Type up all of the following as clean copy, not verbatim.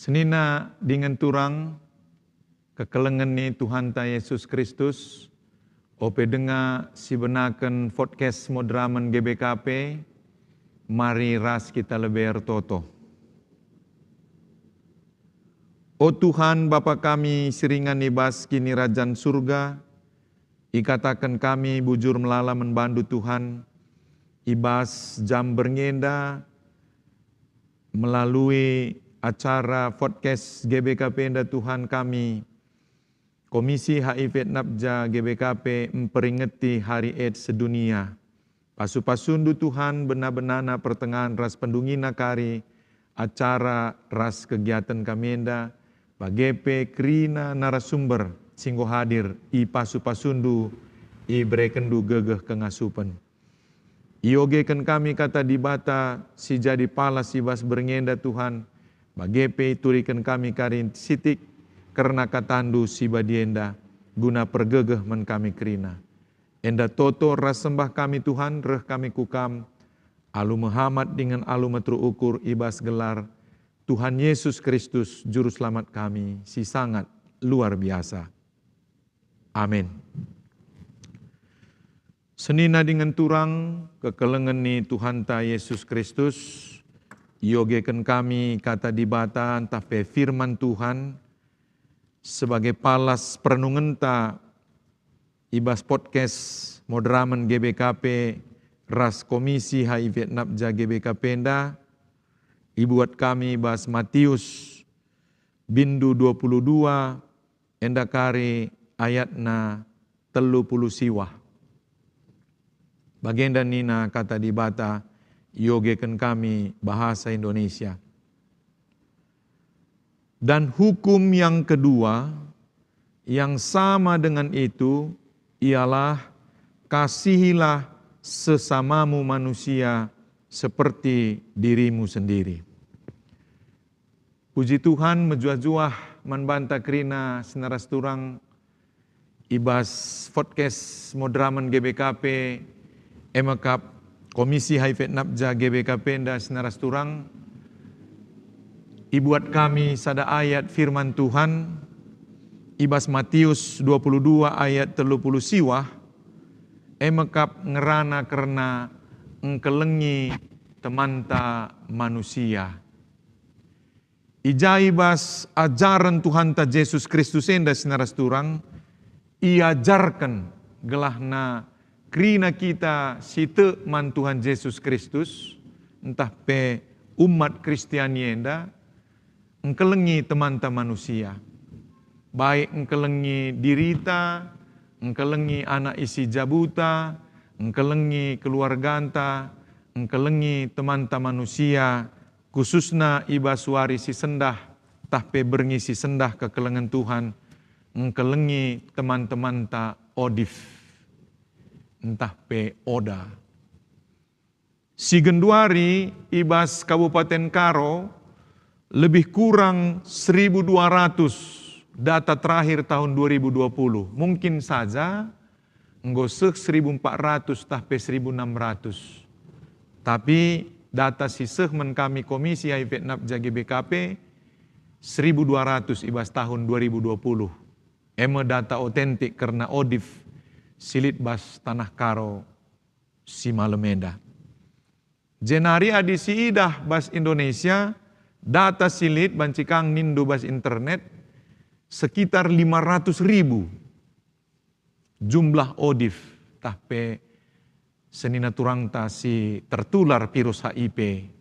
Senina dengan turang kekelengan ni Tuhan ta Yesus Kristus, ope dengar si benakan podcast modraman GBKP, mari ras kita leber toto. O Tuhan Bapa kami siringan ibas kini rajan surga, ikatakan kami bujur melala membantu Tuhan, ibas jam berngenda melalui acara podcast GBKP Enda Tuhan kami, Komisi HIV Napja GBKP memperingati Hari AIDS sedunia. Pasu-pasundu Tuhan benar-benana pertengahan ras pendungina kari, acara ras kegiatan kami enda, bagepe krina narasumber singgo hadir, i pasu-pasundu, i brekendu gegeh kengasupan. Iogekan kami kata dibata, si jadi palas ibas berngenda Tuhan, bagepe turikan kami karin sitik, karena katandu si badienda, guna pergegeh men kami krina. Enda toto ras sembah kami Tuhan, reh kami kukam, alu Muhammad dengan alu metru ukur ibas gelar, Tuhan Yesus Kristus Juru Selamat kami, si sangat luar biasa. Amin. Senina dengan turang, kekelengan ni Tuhan ta Yesus Kristus, iogekan kami kata dibata entah pe firman Tuhan, sebagai palas perenungan ta ibas podcast modraman GBKP ras komisi HIV Napja GBKP enda, ibuat kami ibas Matius bindu 22 enda kari ayatna 30 siwah. Bagenda nina kata dibata, yogekan kami bahasa Indonesia. Dan hukum yang kedua, yang sama dengan itu, ialah kasihilah sesamamu manusia seperti dirimu sendiri. Puji Tuhan menjuah-juah manbanta krina senaras turang ibas podcast modraman GBKP emakap Komisi HIV Napja GBKP nda senaras turang, ibuat kami sada ayat firman Tuhan, ibas Matius 22 ayat 30 siwah, emakap ngerana karena engkelengi temanta manusia. Ijaibas ajaran Tuhan ta Yesus Kristus enda senaras turang, iajarkan gelahna krina kita site man Tuhan Yesus Kristus, entah pe umat Kristiani enda, engkelengi teman-teman manusia. Baik engkelengi dirita, engkelengi anak isi jabuta, engkelengi keluarganta, engkelengi teman-teman manusia, khususna ibas wari si sendah, tahpe berngisi sendah kekelengan Tuhan, engkelengi teman-teman ta odif, entah pe oda. Si genduari ibas Kabupaten Karo, lebih kurang 1.200 data terakhir tahun 2020. Mungkin saja nggosek 1.400 tahpe 1.600. Tapi data siseh men kami Komisi HIV Napja GBKP 1.200 ibas tahun 2020. Eme data otentik karena odif silit bas tanah Karo si Malemeda. Jenari adi si idah bas Indonesia, data silit bancikang nindu bas internet sekitar 500.000 jumlah odif tahpe senina turang ta si tertular virus HIV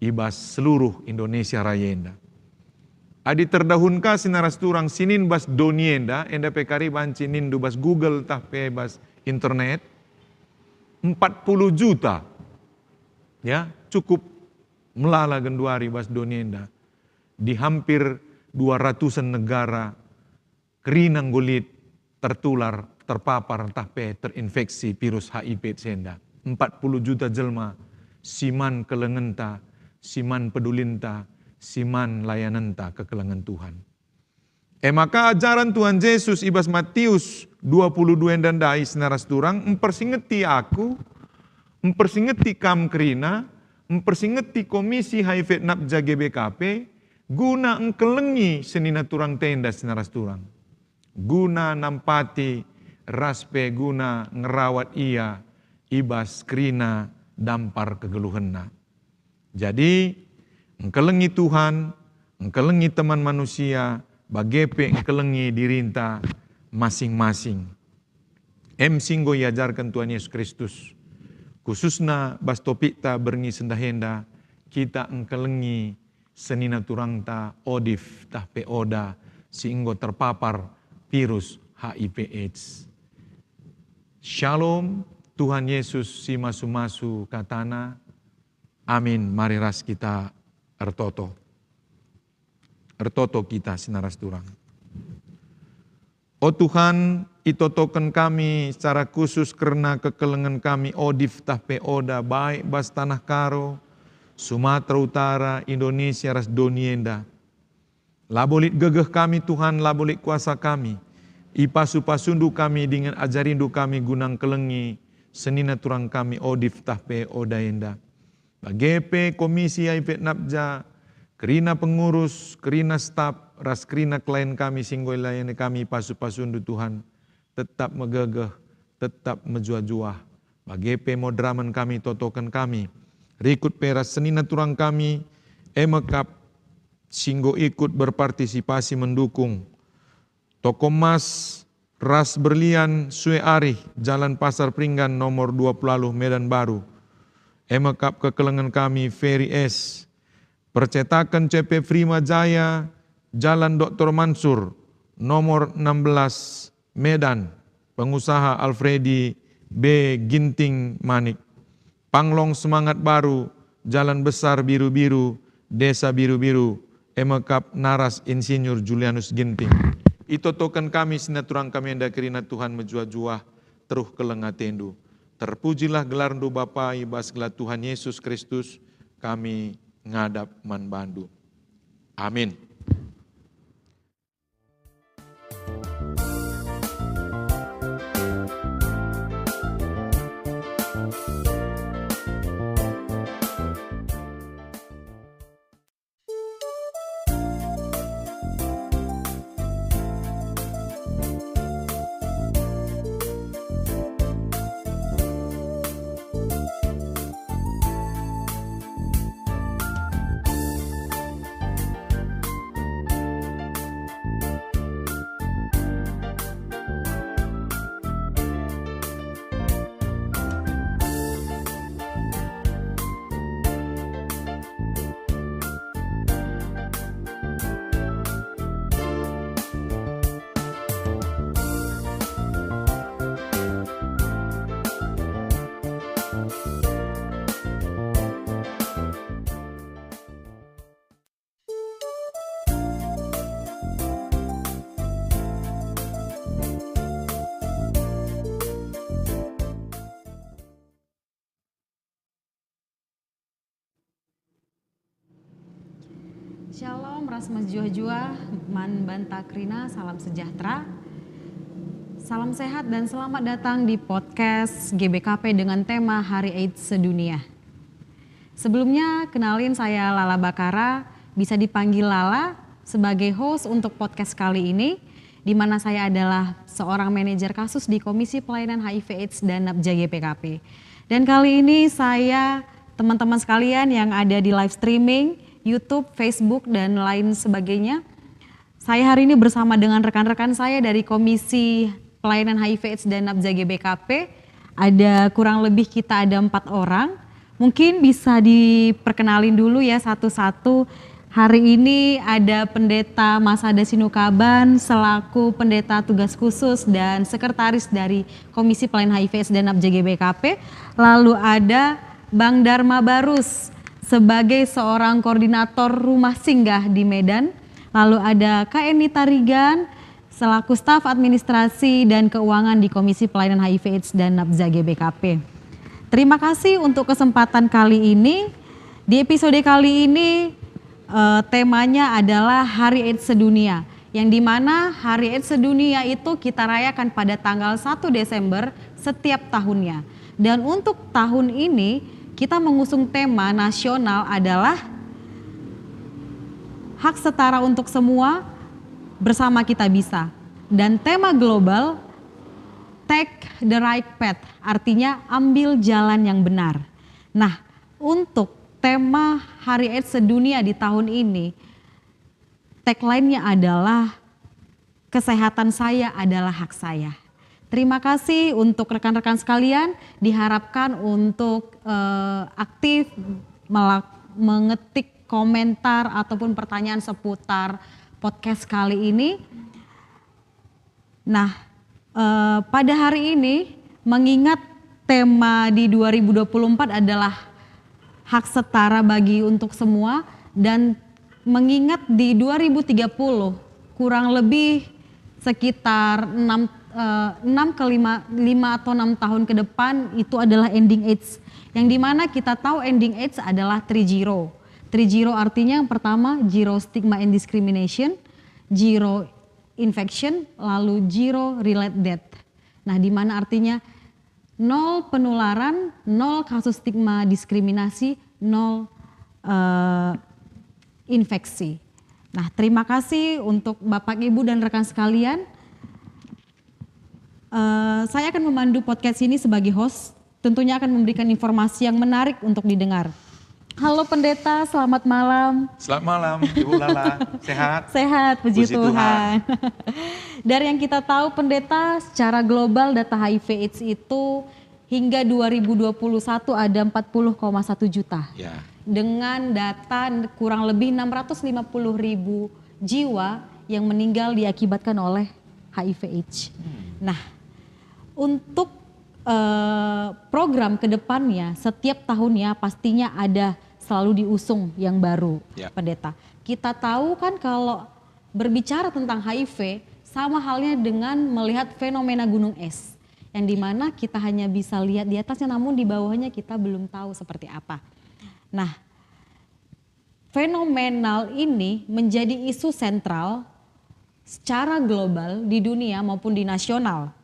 ibas seluruh Indonesia raya enda. Adi terdahunka sinaras turang sinin bas donienda enda pekari banci nindu bas Google tahpe bas internet 40 juta. Ya, cukup melala genduari bas donienda di hampir 200-an negara kerinang gulit tertular terpapar tahpe terinfeksi virus HIV senda. 40 juta jelma siman kelengenta, siman pedulinta, siman layananta kekelengan Tuhan. Maka ajaran Tuhan Yesus ibas Matius 22 dan dai senaras turang mempersingeti aku, mempersingeti kam krina, mempersingeti Komisi HIV Napja GBKP Guna engkelengi senina turang tenda senaras turang. Guna nampati raspe guna ngerawat ia ibas krina dampar kegeluhenna. Jadi engkelengi Tuhan, engkelengi teman manusia, bagepe engkelengi dirinta masing-masing. Singgo iajarkan Tuhan Yesus Kristus. Khususna bas topikta berngi sendahenda, kita engkelengi senina turangta odif tah peoda singgo terpapar virus HIV AIDS. Shalom, Tuhan Yesus si masu-masu katana. Amin. Mari ras kita ertoto. Ertoto kita sinaras turang. Oh Tuhan, itotokan kami secara khusus karena kekelengan kami odif tah peoda baik bas tanah karo, Sumatera Utara, Indonesia, ras donienda. Labolit gegeh kami Tuhan, labolit kuasa kami. Ipasu-pasundu kami dengan ajarindu kami gunang kelengi, senina turang kami odif tah pe odaenda. Bagepe komisi HIV Napja, kerina pengurus, kerina staf, ras kerina klien kami singgoi layani kami pasu-pasundu Tuhan. Tetap megegeh, tetap menjua-juah. Bagepe modraman kami, totokan kami. Rikut peras senina turang kami, emekap singgo ikut berpartisipasi mendukung. Toko Mas Ras Berlian Sue Arih, Jalan Pasar Pringgan nomor 20 Medan Baru. Emekap kekelengan kami Ferry S. Percetakan CP Prima Jaya, Jalan Dr. Mansur nomor 16 Medan. Pengusaha Alfredi B. Ginting Manik. Panglong Semangat Baru, Jalan Besar Biru-Biru, Desa Biru-Biru, emekap Naras Insinyur Julianus Ginting. Itotokan kami sinaturang kami enda kerina Tuhan menjua-juah teruh kelengatendu. Terpujilah gelarndu Bapa ibas gelar Tuhan Yesus Kristus, kami ngadap manbandu. Amin. Shalom, Rasmas Jua-Jua, Man Bantakrina, salam sejahtera. Salam sehat dan selamat datang di podcast GBKP dengan tema Hari AIDS Sedunia. Sebelumnya, kenalin saya Lala Bakara, bisa dipanggil Lala sebagai host untuk podcast kali ini, di mana saya adalah seorang manajer kasus di Komisi Pelayanan HIV AIDS dan Napja GBKP. Dan kali ini saya, teman-teman sekalian yang ada di live streaming, YouTube, Facebook, dan lain sebagainya. Saya hari ini bersama dengan rekan-rekan saya dari Komisi Pelayanan HIV AIDS dan Napja GBKP. Ada kurang lebih kita ada 4 orang. Mungkin bisa diperkenalin dulu ya satu-satu. Hari ini ada Pendeta Masada Sinukaban selaku Pendeta Tugas Khusus dan Sekretaris dari Komisi Pelayanan HIV AIDS dan Napja GBKP. Lalu ada Bang Dharma Barus sebagai seorang koordinator rumah singgah di Medan. Lalu ada Kak Enita Rigan selaku staf administrasi dan keuangan di Komisi Pelayanan HIV AIDS dan Napja GBKP. Terima kasih untuk kesempatan kali ini. Di episode kali ini temanya adalah Hari AIDS Sedunia. Yang dimana Hari AIDS Sedunia itu kita rayakan pada tanggal 1 Desember setiap tahunnya. Dan untuk tahun ini kita mengusung tema nasional adalah hak setara untuk semua, bersama kita bisa. Dan tema global, take the right path, artinya ambil jalan yang benar. Nah, untuk tema Hari AIDS Sedunia di tahun ini, tagline-nya adalah kesehatan saya adalah hak saya. Terima kasih untuk rekan-rekan sekalian, diharapkan untuk aktif mengetik komentar ataupun pertanyaan seputar podcast kali ini. Nah, pada hari ini mengingat tema di 2024 adalah hak setara bagi untuk semua, dan mengingat di 2030 kurang lebih sekitar 5 atau 6 tahun ke depan itu adalah ending AIDS. Yang dimana kita tahu ending AIDS adalah 3-0. 3-0 artinya yang pertama zero stigma and discrimination, zero infection, lalu zero related death. Nah, dimana artinya 0 penularan, 0 kasus stigma diskriminasi, 0 infeksi. Nah, terima kasih untuk Bapak, Ibu, dan rekan sekalian. Saya akan memandu podcast ini sebagai host, tentunya akan memberikan informasi yang menarik untuk didengar. Halo Pendeta, selamat malam. Selamat malam, Ibu Lala. Sehat? Sehat, puji Tuhan. Dari yang kita tahu Pendeta, secara global data HIV AIDS itu hingga 2021 ada 40,1 juta. Ya. Dengan data kurang lebih 650.000 jiwa yang meninggal diakibatkan oleh HIV AIDS. Nah, untuk program kedepannya setiap tahunnya pastinya ada selalu diusung yang baru, ya. Pendeta. Kita tahu kan kalau berbicara tentang HIV sama halnya dengan melihat fenomena gunung es, yang dimana kita hanya bisa lihat di atasnya namun di bawahnya kita belum tahu seperti apa. Nah, fenomenal ini menjadi isu sentral secara global di dunia maupun di nasional.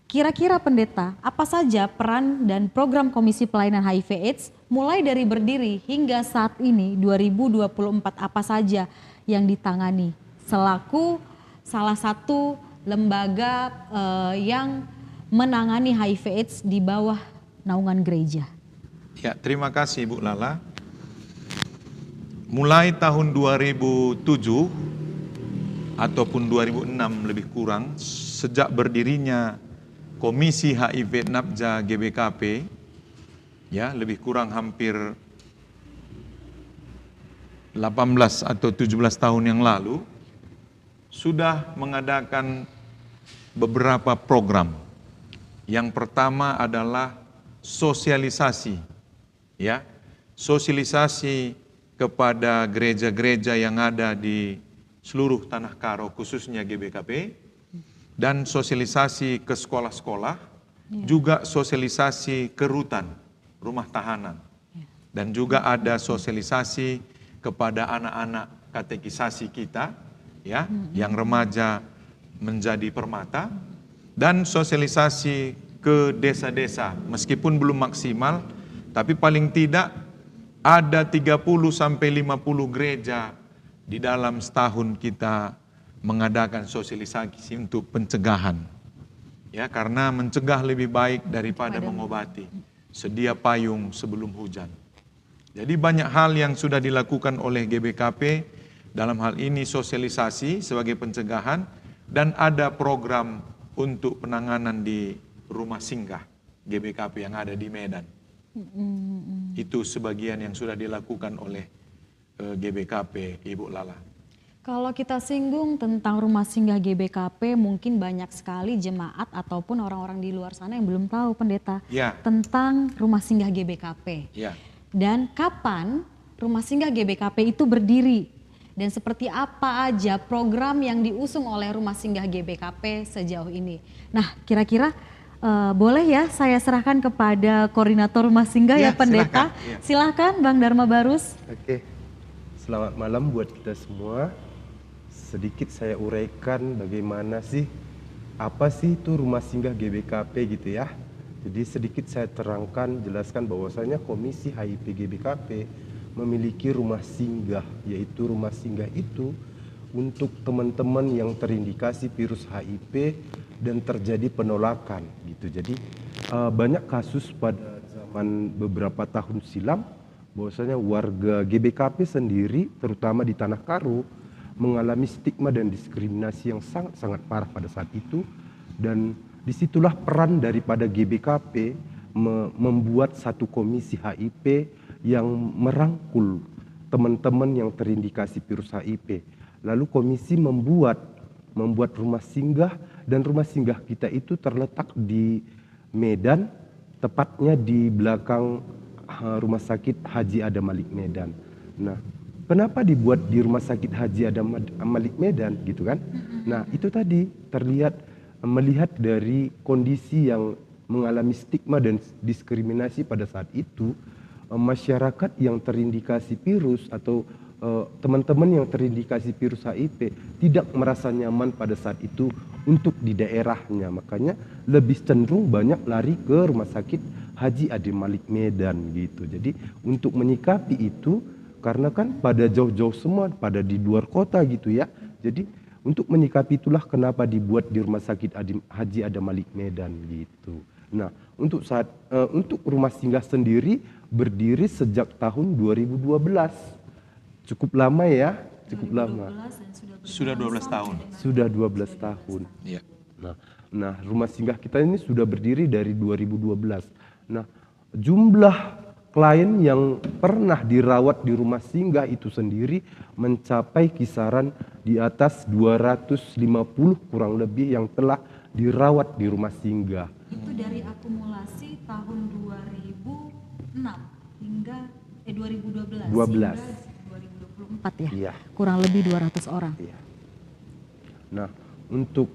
Kira-kira Pendeta, apa saja peran dan program Komisi Pelayanan HIV AIDS mulai dari berdiri hingga saat ini 2024, apa saja yang ditangani selaku salah satu lembaga yang menangani HIV AIDS di bawah naungan gereja? Ya, terima kasih Bu Lala. Mulai tahun 2007 ataupun 2006 lebih kurang, sejak berdirinya Komisi HIV NAPJA GBKP, ya lebih kurang hampir 18 atau 17 tahun yang lalu, sudah mengadakan beberapa program. Yang pertama adalah sosialisasi, ya, sosialisasi kepada gereja-gereja yang ada di seluruh Tanah Karo, khususnya GBKP, dan sosialisasi ke sekolah-sekolah, juga sosialisasi ke rutan, rumah tahanan, dan juga ada sosialisasi kepada anak-anak katekisasi kita, ya, yang remaja menjadi permata, dan sosialisasi ke desa-desa, meskipun belum maksimal, tapi paling tidak ada 30 sampai 50 gereja di dalam setahun kita mengadakan sosialisasi untuk pencegahan. Ya, karena mencegah lebih baik daripada mengobati. Sedia payung sebelum hujan. Jadi banyak hal yang sudah dilakukan oleh GBKP, dalam hal ini sosialisasi sebagai pencegahan, dan ada program untuk penanganan di rumah singgah GBKP yang ada di Medan. Itu sebagian yang sudah dilakukan oleh GBKP, Ibu Lala. Kalau kita singgung tentang rumah singgah GBKP, mungkin banyak sekali jemaat ataupun orang-orang di luar sana yang belum tahu, Pendeta, tentang rumah singgah GBKP. Dan kapan rumah singgah GBKP itu berdiri, dan seperti apa aja program yang diusung oleh rumah singgah GBKP sejauh ini. Nah, kira-kira boleh ya saya serahkan kepada koordinator rumah singgah ya Pendeta. Silahkan Bang Dharma Barus. Oke, selamat malam buat kita semua. Sedikit saya uraikan bagaimana sih, apa sih itu rumah singgah GBKP gitu ya. Jadi sedikit saya terangkan, jelaskan bahwasanya Komisi HIV GBKP memiliki rumah singgah, yaitu rumah singgah itu untuk teman-teman yang terindikasi virus HIV dan terjadi penolakan gitu. Jadi banyak kasus pada zaman beberapa tahun silam bahwasanya warga GBKP sendiri terutama di Tanah Karo mengalami stigma dan diskriminasi yang sangat-sangat parah pada saat itu, dan disitulah peran daripada GBKP membuat satu komisi HIV yang merangkul teman-teman yang terindikasi virus HIV. Lalu komisi membuat rumah singgah, dan rumah singgah kita itu terletak di Medan, tepatnya di belakang Rumah Sakit Haji Adam Malik Medan. Nah, kenapa dibuat di Rumah Sakit Haji Adam Malik Medan gitu kan? Nah, itu tadi melihat dari kondisi yang mengalami stigma dan diskriminasi pada saat itu, masyarakat yang terindikasi virus atau teman-teman yang terindikasi virus HIV tidak merasa nyaman pada saat itu untuk di daerahnya. Makanya lebih cenderung banyak lari ke Rumah Sakit Haji Adam Malik Medan gitu. Jadi untuk menyikapi itu, karena kan pada jauh-jauh semua, pada di luar kota gitu ya. Jadi untuk menyikapi itulah kenapa dibuat di Rumah Sakit Haji Adam Malik Medan gitu. Nah, untuk rumah singgah sendiri berdiri sejak tahun 2012. Cukup lama ya, cukup lama. Sudah 12 tahun. Sudah 12 tahun. Ya. Nah, rumah singgah kita ini sudah berdiri dari 2012. Nah, jumlah klien yang pernah dirawat di rumah singgah itu sendiri mencapai kisaran di atas 250 kurang lebih yang telah dirawat di rumah singgah. Itu dari akumulasi tahun 2006 hingga 2012 hingga 2024 ya. Iya. Kurang lebih 200 orang. Iya. Nah, untuk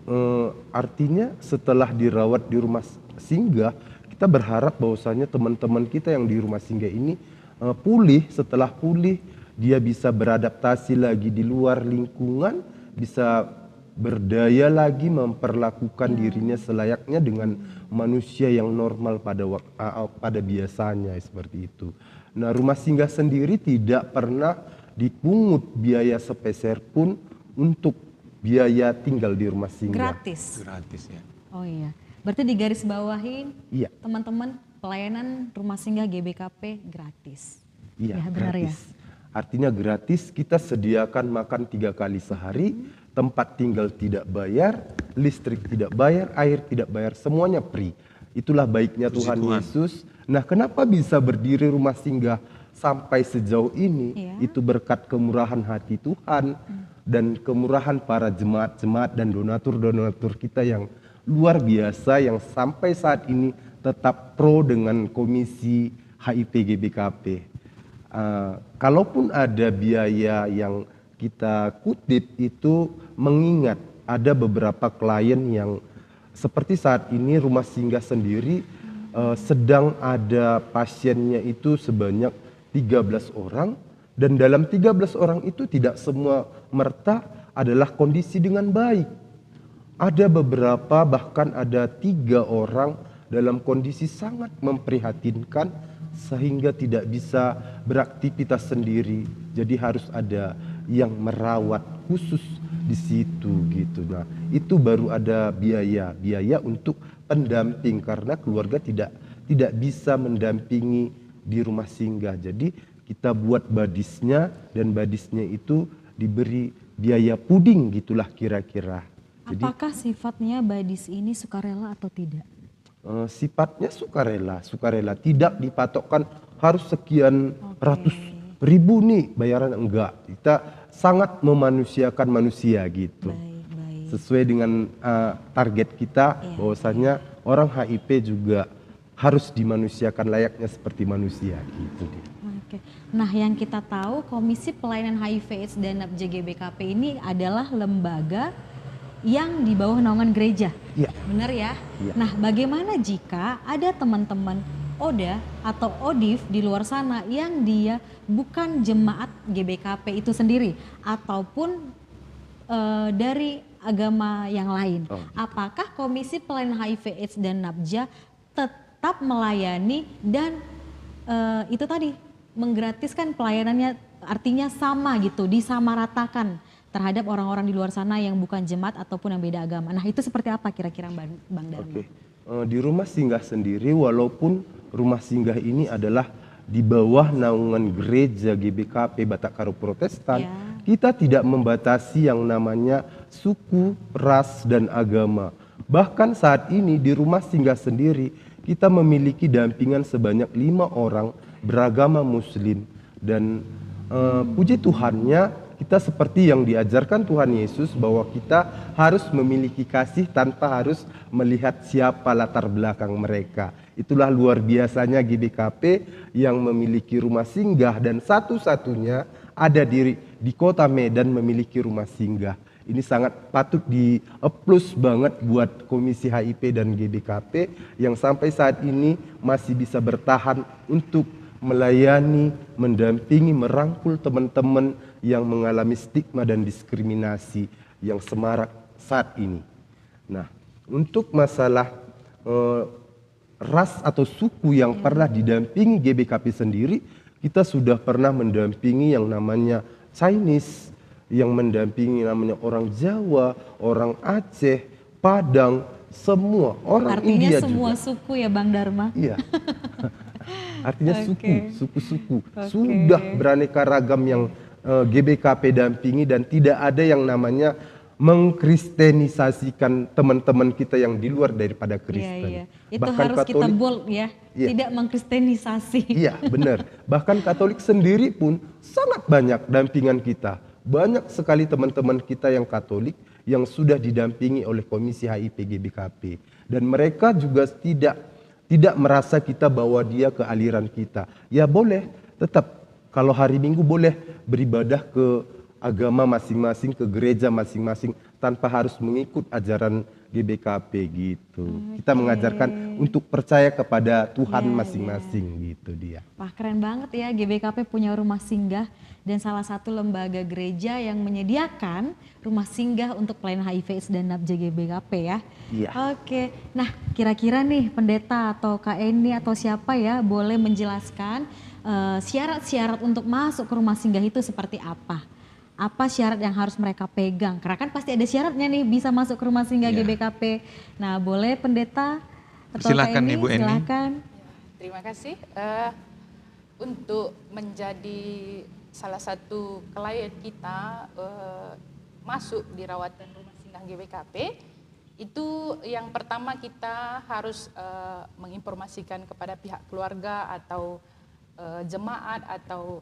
artinya setelah dirawat di rumah singgah, kita berharap bahwasanya teman-teman kita yang di rumah singgah ini pulih. Setelah pulih, dia bisa beradaptasi lagi di luar lingkungan, bisa berdaya lagi memperlakukan dirinya selayaknya dengan manusia yang normal pada biasanya seperti itu. Nah, rumah singgah sendiri tidak pernah dipungut biaya sepeser pun untuk biaya tinggal di rumah singgah. Gratis. Gratis ya. Oh iya. Berarti di garis bawahin Iya. teman-teman pelayanan rumah singgah GBKP gratis. Iya, Ya, benar gratis. Artinya gratis, kita sediakan makan 3 kali sehari, tempat tinggal tidak bayar, listrik tidak bayar, air tidak bayar, semuanya free. Itulah baiknya Puji Tuhan Tuhan. Yesus. Nah, kenapa bisa berdiri rumah singgah sampai sejauh ini? Iya. Itu berkat kemurahan hati Tuhan dan kemurahan para jemaat-jemaat dan donatur-donatur kita yang luar biasa, yang sampai saat ini tetap pro dengan komisi HIV GBKP. Kalaupun ada biaya yang kita kutip itu mengingat ada beberapa klien yang seperti saat ini rumah singgah sendiri sedang ada pasiennya itu sebanyak 13 orang, dan dalam 13 orang itu tidak semua merta adalah kondisi dengan baik. Ada beberapa, bahkan ada 3 orang dalam kondisi sangat memprihatinkan sehingga tidak bisa beraktivitas sendiri. Jadi harus ada yang merawat khusus di situ gitu. Nah, itu baru ada biaya untuk pendamping karena keluarga tidak bisa mendampingi di rumah singgah. Jadi kita buat badisnya, dan badisnya itu diberi biaya puding gitulah kira-kira. Jadi Apakah sifatnya badis ini sukarela atau tidak? sifatnya sukarela, tidak dipatokkan harus sekian ratus ribu nih bayaran, enggak. Kita sangat memanusiakan manusia gitu. Baik. Sesuai dengan target kita bahwasanya orang HIV juga harus dimanusiakan layaknya seperti manusia gitu dia. Oke. Nah, yang kita tahu Komisi Pelayanan HIV/AIDS dan NAPJA GBKP ini adalah lembaga yang di bawah naungan gereja. Iya. Benar ya? Iya. Nah, bagaimana jika ada teman-teman ODA atau ODIF di luar sana yang dia bukan jemaat GBKP itu sendiri ataupun dari agama yang lain? Oh. Apakah Komisi Pelayanan HIV/AIDS dan NAPJA tetap melayani dan itu tadi menggratiskan pelayanannya, artinya sama gitu, disamaratakan terhadap orang-orang di luar sana yang bukan jemaat ataupun yang beda agama. Nah itu seperti apa kira-kira Bang Dharma? Oke. Di rumah singgah sendiri, walaupun rumah singgah ini adalah di bawah naungan gereja GBKP Batak Karo Protestan, kita tidak membatasi yang namanya suku, ras, dan agama. Bahkan saat ini di rumah singgah sendiri, kita memiliki dampingan sebanyak 5 orang beragama Muslim. Dan puji Tuhannya, kita seperti yang diajarkan Tuhan Yesus bahwa kita harus memiliki kasih tanpa harus melihat siapa latar belakang mereka. Itulah luar biasanya GBKP yang memiliki rumah singgah dan satu-satunya ada di kota Medan memiliki rumah singgah. Ini sangat patut di-applause banget buat Komisi HIP dan GBKP yang sampai saat ini masih bisa bertahan untuk melayani, mendampingi, merangkul teman-teman yang mengalami stigma dan diskriminasi yang semarak saat ini. Nah, untuk masalah ras atau suku yang pernah didampingi GBKP sendiri, kita sudah pernah mendampingi yang namanya Chinese, yang mendampingi namanya orang Jawa, orang Aceh, Padang, semua orang India juga. Artinya semua suku ya Bang Dharma? Iya. Artinya suku-suku sudah beraneka ragam yang GBKP dampingi dan tidak ada yang namanya mengkristenisasikan teman-teman kita yang di luar daripada Kristen. Iya. Itu Bahkan harus Katolik, kita bold ya, tidak mengkristenisasi. Iya benar. Bahkan Katolik sendiri pun sangat banyak dampingan kita. Banyak sekali teman-teman kita yang Katolik yang sudah didampingi oleh Komisi HIP GBKP. Dan mereka juga tidak merasa kita bawa dia ke aliran kita. Ya boleh, tetap kalau hari Minggu boleh beribadah ke agama masing-masing, ke gereja masing-masing tanpa harus mengikut ajaran GBKP gitu. Kita mengajarkan untuk percaya kepada Tuhan masing-masing gitu dia. Wah keren banget ya, GBKP punya rumah singgah dan salah satu lembaga gereja yang menyediakan rumah singgah untuk pelayanan HIV/AIDS dan NAPJ GBKP ya. Iya. Oke, nah kira-kira nih pendeta atau Kak Eni atau siapa ya boleh menjelaskan syarat-syarat untuk masuk ke rumah singgah itu seperti apa? Apa syarat yang harus mereka pegang? Karena kan pasti ada syaratnya nih bisa masuk ke rumah singgah GBKP. Nah boleh pendeta atau Silakan Kak Eni, Ibu Eni. silakan. Terima kasih. Untuk menjadi salah satu klien kita masuk di rawatan rumah singgah GBKP, itu yang pertama kita harus menginformasikan kepada pihak keluarga atau jemaat atau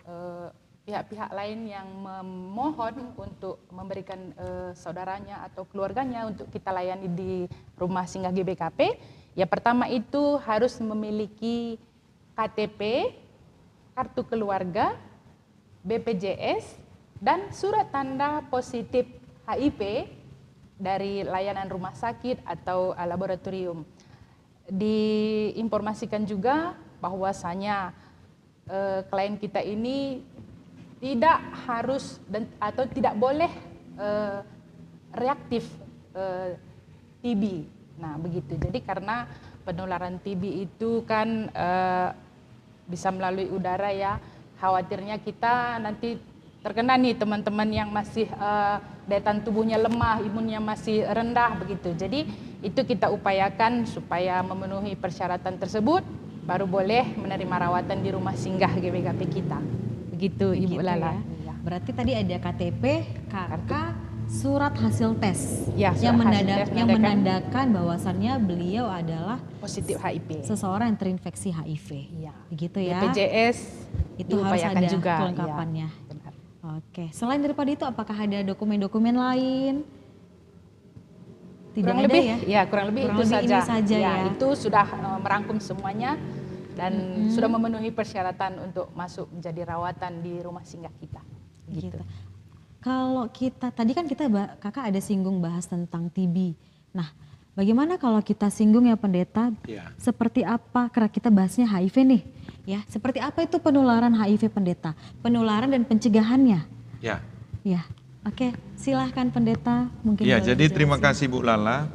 pihak-pihak lain yang memohon untuk memberikan saudaranya atau keluarganya untuk kita layani di rumah singgah GBKP. Ya pertama itu harus memiliki KTP, kartu keluarga, BPJS, dan surat tanda positif HIV dari layanan rumah sakit atau laboratorium. Diinformasikan juga bahwasanya klien kita ini tidak harus atau tidak boleh reaktif TB. Nah begitu. Jadi karena penularan TB itu kan bisa melalui udara ya. Khawatirnya kita nanti terkena nih teman-teman yang masih daya tahan tubuhnya lemah, imunnya masih rendah begitu. Jadi itu kita upayakan supaya memenuhi persyaratan tersebut baru boleh menerima rawatan di rumah singgah GBKP kita. Begitu Ibu Lala. Ya. Berarti tadi ada KTP, KK, surat hasil tes Ya, yang surat hasil tes yang menandakan bahwasannya beliau adalah positif HIV. seseorang yang terinfeksi HIV. Iya. Begitu ya. BPJS itu harus diupayakan ada juga. kelengkapannya. Ya, benar. Oke, selain daripada itu apakah ada dokumen-dokumen lain? Tidak Kurang ada lebih ya? kurang lebih Kurang itu lebih saja. ini saja ya. Itu sudah merangkum semuanya dan sudah memenuhi persyaratan untuk masuk menjadi rawatan di rumah singgah kita. Gitu. Kalau kita tadi kan kakak ada singgung bahas tentang TB. Nah, bagaimana kalau kita singgung ya pendeta? Ya. Seperti apa? Karena kita bahasnya HIV nih, ya. Seperti apa itu penularan HIV pendeta? Penularan dan pencegahannya. Ya. Ya. Oke, silahkan pendeta. Mungkin Ya, boleh jadi terima dijelasin. kasih Bu Lala.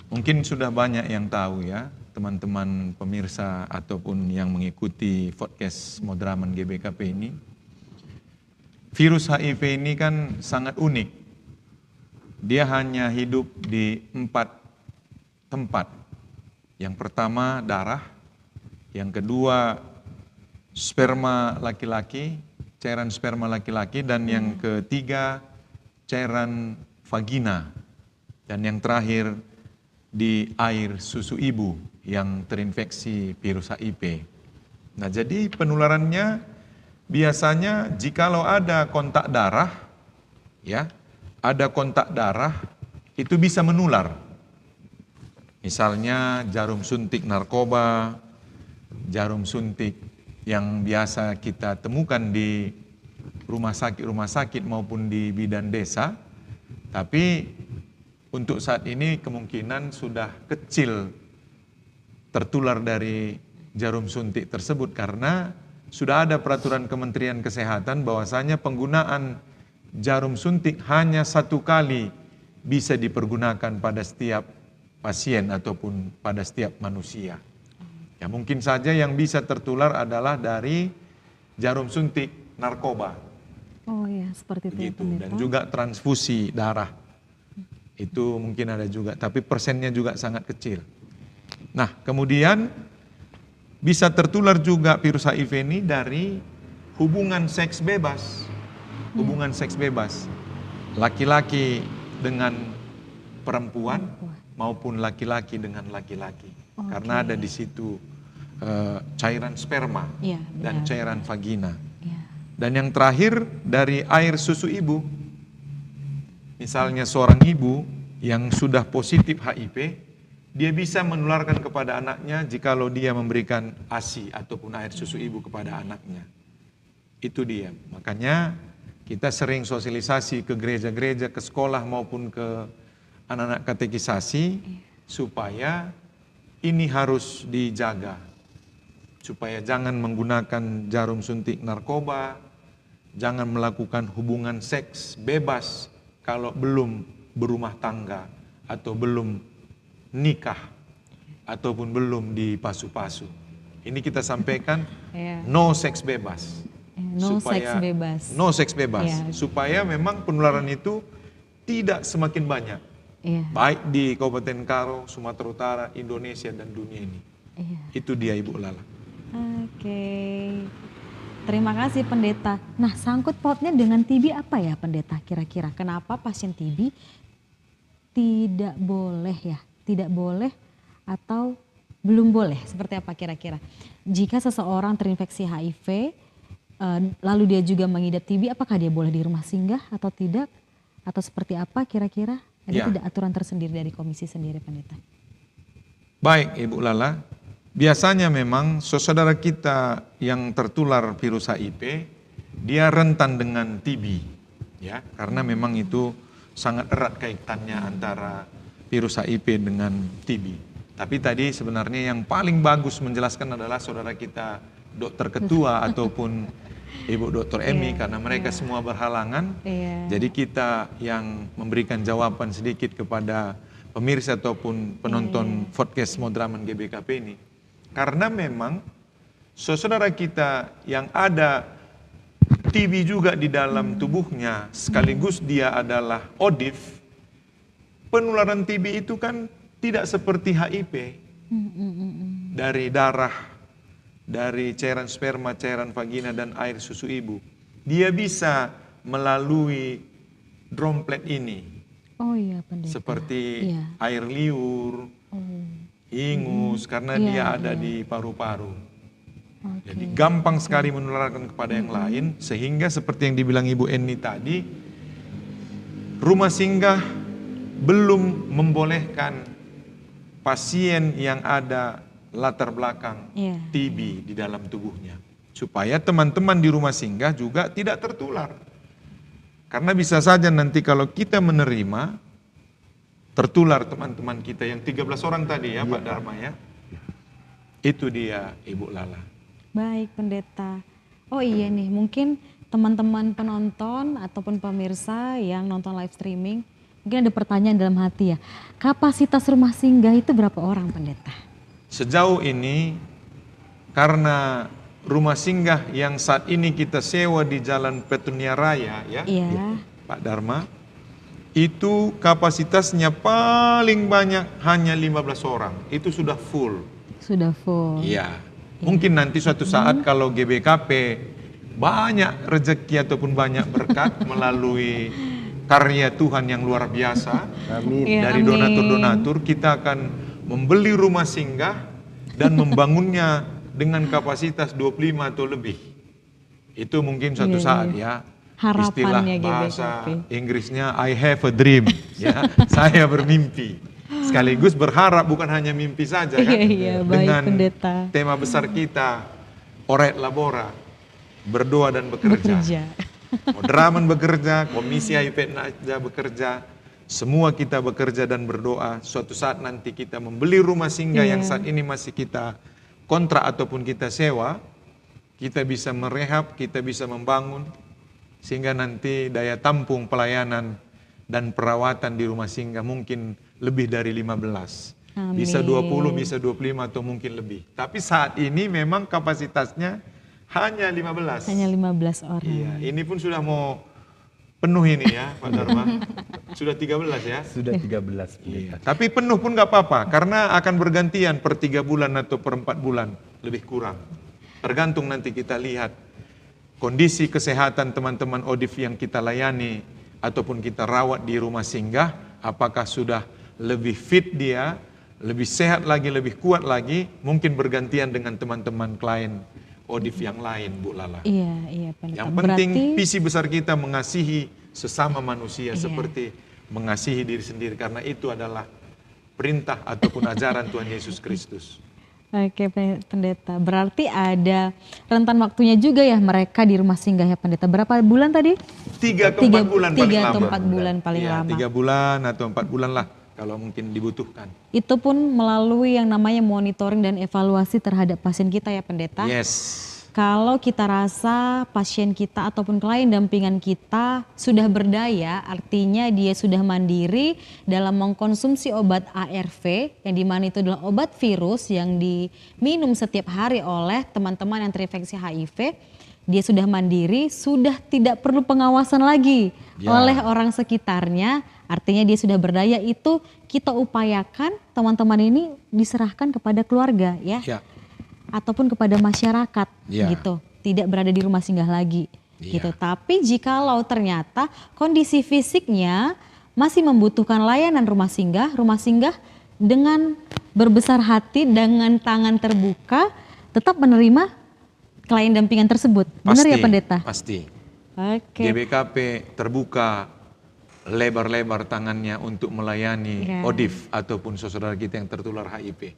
Mungkin sudah banyak yang tahu ya teman-teman pemirsa ataupun yang mengikuti podcast Modraman GBKP ini. Virus HIV ini kan sangat unik. Dia hanya hidup di 4 tempat. Yang pertama darah, yang kedua sperma laki-laki, cairan sperma laki-laki, dan yang ketiga cairan vagina, dan yang terakhir di air susu ibu yang terinfeksi virus HIV. Nah, jadi penularannya biasanya jikalau ada kontak darah, ya, ada kontak darah itu bisa menular. Misalnya jarum suntik narkoba, jarum suntik yang biasa kita temukan di rumah sakit maupun di bidan desa, tapi untuk saat ini kemungkinan sudah kecil tertular dari jarum suntik tersebut karena sudah ada peraturan Kementerian Kesehatan bahwasanya penggunaan jarum suntik hanya 1 kali bisa dipergunakan pada setiap pasien ataupun pada setiap manusia. Ya, mungkin saja yang bisa tertular adalah dari jarum suntik narkoba. Oh ya, seperti itu. Begitu. Dan juga transfusi darah. Itu mungkin ada juga, tapi persennya juga sangat kecil. Nah, kemudian bisa tertular juga virus HIV ini dari hubungan seks bebas. Hubungan seks bebas. Laki-laki dengan perempuan maupun laki-laki dengan laki-laki. Karena ada di situ cairan sperma dan cairan vagina. Dan yang terakhir dari air susu ibu. Misalnya seorang ibu yang sudah positif HIV, dia bisa menularkan kepada anaknya jikalau dia memberikan ASI ataupun air susu ibu kepada anaknya. Itu dia. Makanya kita sering sosialisasi ke gereja-gereja, ke sekolah maupun ke anak-anak katekisasi supaya ini harus dijaga. Supaya jangan menggunakan jarum suntik narkoba, jangan melakukan hubungan seks bebas kalau belum berumah tangga atau belum nikah ataupun belum dipasu-pasu. Ini kita sampaikan no seks bebas. No seks bebas. No seks bebas. Supaya memang penularan itu tidak semakin banyak. Baik di Kabupaten Karo, Sumatera Utara, Indonesia dan dunia ini. Itu dia Ibu Lala. Oke. Terima kasih Pendeta. Nah, sangkut pautnya dengan TB apa ya Pendeta kira-kira? Kenapa pasien TB tidak boleh ya? Tidak boleh atau belum boleh? Seperti apa kira-kira? Jika seseorang terinfeksi HIV, lalu dia juga mengidap TB, apakah dia boleh di rumah singgah atau tidak? Atau seperti apa kira-kira? Ada tidak aturan tersendiri dari komisi sendiri Pendeta? Baik Ibu Lala. Biasanya memang saudara kita yang tertular virus HIV, dia rentan dengan TB, ya, karena memang itu sangat erat kaitannya antara virus HIV dengan TB. Tapi tadi sebenarnya yang paling bagus menjelaskan adalah saudara kita dokter ketua ataupun Ibu Dr. Emi karena mereka semua berhalangan. Jadi kita yang memberikan jawaban sedikit kepada pemirsa ataupun penonton podcast Modraman GBKP ini. Karena memang saudara kita yang ada TB juga di dalam tubuhnya, sekaligus dia adalah ODIF, penularan TB itu kan tidak seperti HIV. Dari darah, dari cairan sperma, cairan vagina, dan air susu ibu. Dia bisa melalui droplet ini. Oh iya Pendeta. Seperti air liur, ingus, karena dia ada di paru-paru. Jadi gampang sekali menularkan kepada yang lain, sehingga seperti yang dibilang Ibu Eni tadi, rumah singgah belum membolehkan pasien yang ada latar belakang TB di dalam tubuhnya. Supaya teman-teman di rumah singgah juga tidak tertular. Karena bisa saja nanti kalau kita menerima, tertular teman-teman kita yang 13 orang tadi ya Pak Dharma ya. Itu dia Ibu Lala. Baik Pendeta. Oh iya nih, mungkin teman-teman penonton ataupun pemirsa yang nonton live streaming, mungkin ada pertanyaan dalam hati ya. Kapasitas rumah singgah itu berapa orang Pendeta? sejauh ini karena rumah singgah yang saat ini kita sewa di Jalan Petunia Raya ya, Iya. Pak Dharma, itu kapasitasnya paling banyak hanya 15 orang. Itu sudah full. Sudah full. Iya. Mungkin nanti suatu saat kalau GBKP banyak rezeki ataupun banyak berkat melalui karya Tuhan yang luar biasa Amin. Iya, dari amin. donatur-donatur, kita akan membeli rumah singgah dan membangunnya dengan kapasitas 25 atau lebih. Itu mungkin suatu Iya, saat iya. ya. Harapannya Istilah GBKP. bahasa Inggrisnya I have a dream ya. Saya bermimpi. Sekaligus berharap, bukan hanya mimpi saja kan. Iya, baik, Dengan Pendeta. tema besar kita Oret Labora, berdoa dan bekerja. Moderaman bekerja, Komisi HIP Natja bekerja, semua kita bekerja dan berdoa. Suatu saat nanti kita membeli rumah singgah yang saat ini masih kita kontrak ataupun kita sewa, kita bisa merehab, kita bisa membangun, sehingga nanti daya tampung pelayanan dan perawatan di rumah singgah mungkin lebih dari 15. Amin. Bisa 20, bisa 25 atau mungkin lebih. Tapi saat ini memang kapasitasnya hanya 15. Hanya 15 orang. Iya, ini pun sudah mau penuh ini ya Pak Dharma. Sudah 13 ya. Sudah 13. Iya. Tapi penuh pun nggak apa-apa, karena akan bergantian per 3 bulan atau per 4 bulan, lebih kurang. Tergantung nanti kita lihat kondisi kesehatan teman-teman ODIF yang kita layani ataupun kita rawat di rumah singgah, apakah sudah lebih fit dia, lebih sehat lagi, lebih kuat lagi, mungkin bergantian dengan teman-teman klien ODIF yang lain, Bu Lala. Iya, Pendeta. Yang penting visi besar kita mengasihi sesama manusia seperti mengasihi diri sendiri, karena itu adalah perintah ataupun ajaran Tuhan Yesus Kristus. Oke, Pendeta. Berarti ada rentan waktunya juga ya mereka di rumah singgah ya, Pendeta. Berapa bulan tadi? 3 ke 4 bulan paling 3 atau lama. 4 bulan paling Ya, lama. 3 bulan atau 4 bulan lah kalau mungkin dibutuhkan. Itu pun melalui yang namanya monitoring dan evaluasi terhadap pasien kita ya, Pendeta. Yes. Kalau kita rasa pasien kita ataupun klien dampingan kita sudah berdaya, artinya dia sudah mandiri dalam mengkonsumsi obat ARV, yang dimana itu adalah obat virus yang diminum setiap hari oleh teman-teman yang terinfeksi HIV. Dia sudah mandiri, sudah tidak perlu pengawasan lagi oleh orang sekitarnya, artinya dia sudah berdaya. Itu kita upayakan teman-teman ini diserahkan kepada keluarga ya. Ataupun kepada masyarakat gitu, tidak berada di rumah singgah lagi gitu. Tapi jikalau ternyata kondisi fisiknya masih membutuhkan layanan rumah singgah dengan berbesar hati, dengan tangan terbuka tetap menerima klien dampingan tersebut. Benar ya Pendeta? Pasti. Oke. GBKP terbuka lebar-lebar tangannya untuk melayani ODIF ataupun saudara kita yang tertular HIV.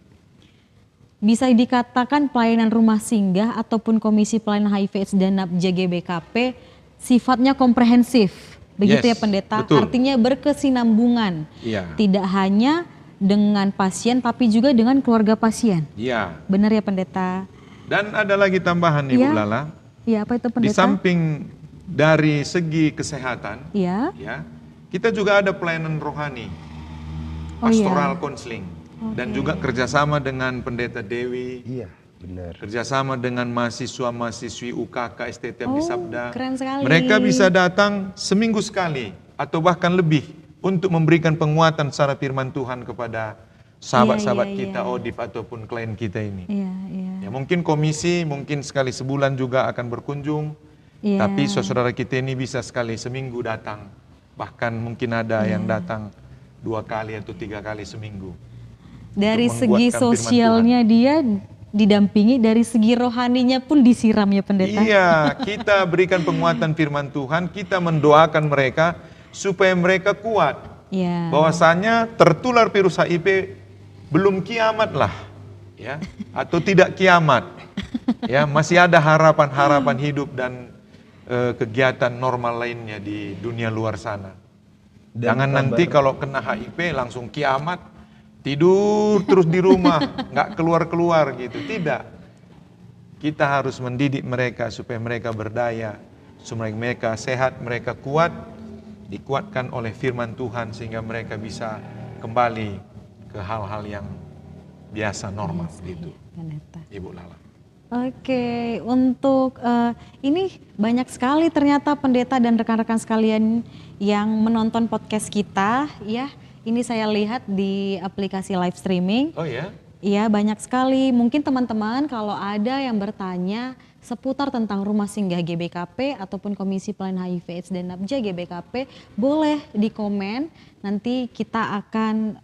Bisa dikatakan pelayanan rumah singgah ataupun Komisi Pelayanan HIV/AIDS dan NAPJA GBKP sifatnya komprehensif, begitu ya Pendeta? Betul. Artinya berkesinambungan, tidak hanya dengan pasien tapi juga dengan keluarga pasien. Iya. Benar ya Pendeta? Dan ada lagi tambahan nih Bu Lala. Iya, apa itu Pendeta? Di samping dari segi kesehatan, ya, kita juga ada pelayanan rohani, pastoral counseling. Dan juga kerjasama dengan Pendeta Dewi. Iya, benar. Kerjasama dengan mahasiswa-mahasiswi UKK STT Abdi Sabda. Keren sekali. Mereka bisa datang seminggu sekali atau bahkan lebih untuk memberikan penguatan secara firman Tuhan kepada sahabat-sahabat kita ODIF ataupun klien kita ini. Ya, mungkin komisi mungkin sekali sebulan juga akan berkunjung. Tapi saudara kita ini bisa sekali seminggu datang. Bahkan mungkin ada yang datang 2 kali atau 3 kali seminggu. Dari segi sosialnya dia didampingi, dari segi rohaninya pun disiram ya Pendeta. Iya, kita berikan penguatan firman Tuhan, kita mendoakan mereka supaya mereka kuat. Bahwasanya tertular virus HIV belum kiamat lah, ya, atau tidak kiamat. Ya, masih ada harapan-harapan hidup dan kegiatan normal lainnya di dunia luar sana. Jangan nanti kalau kena HIV langsung kiamat. Tidur terus di rumah, nggak keluar-keluar gitu. Tidak. Kita harus mendidik mereka supaya mereka berdaya, supaya mereka sehat, mereka kuat, dikuatkan oleh firman Tuhan sehingga mereka bisa kembali ke hal-hal yang biasa normal gitu, Pendeta. Ibu Lala. Oke, untuk ini banyak sekali ternyata pendeta dan rekan-rekan sekalian yang menonton podcast kita ya. Ini saya lihat di aplikasi live streaming. Oh ya? Iya, banyak sekali. Mungkin teman-teman kalau ada yang bertanya seputar tentang rumah singgah GBKP ataupun Komisi Pelayanan HIV/AIDS dan NAPJA GBKP, boleh di komen. Nanti kita akan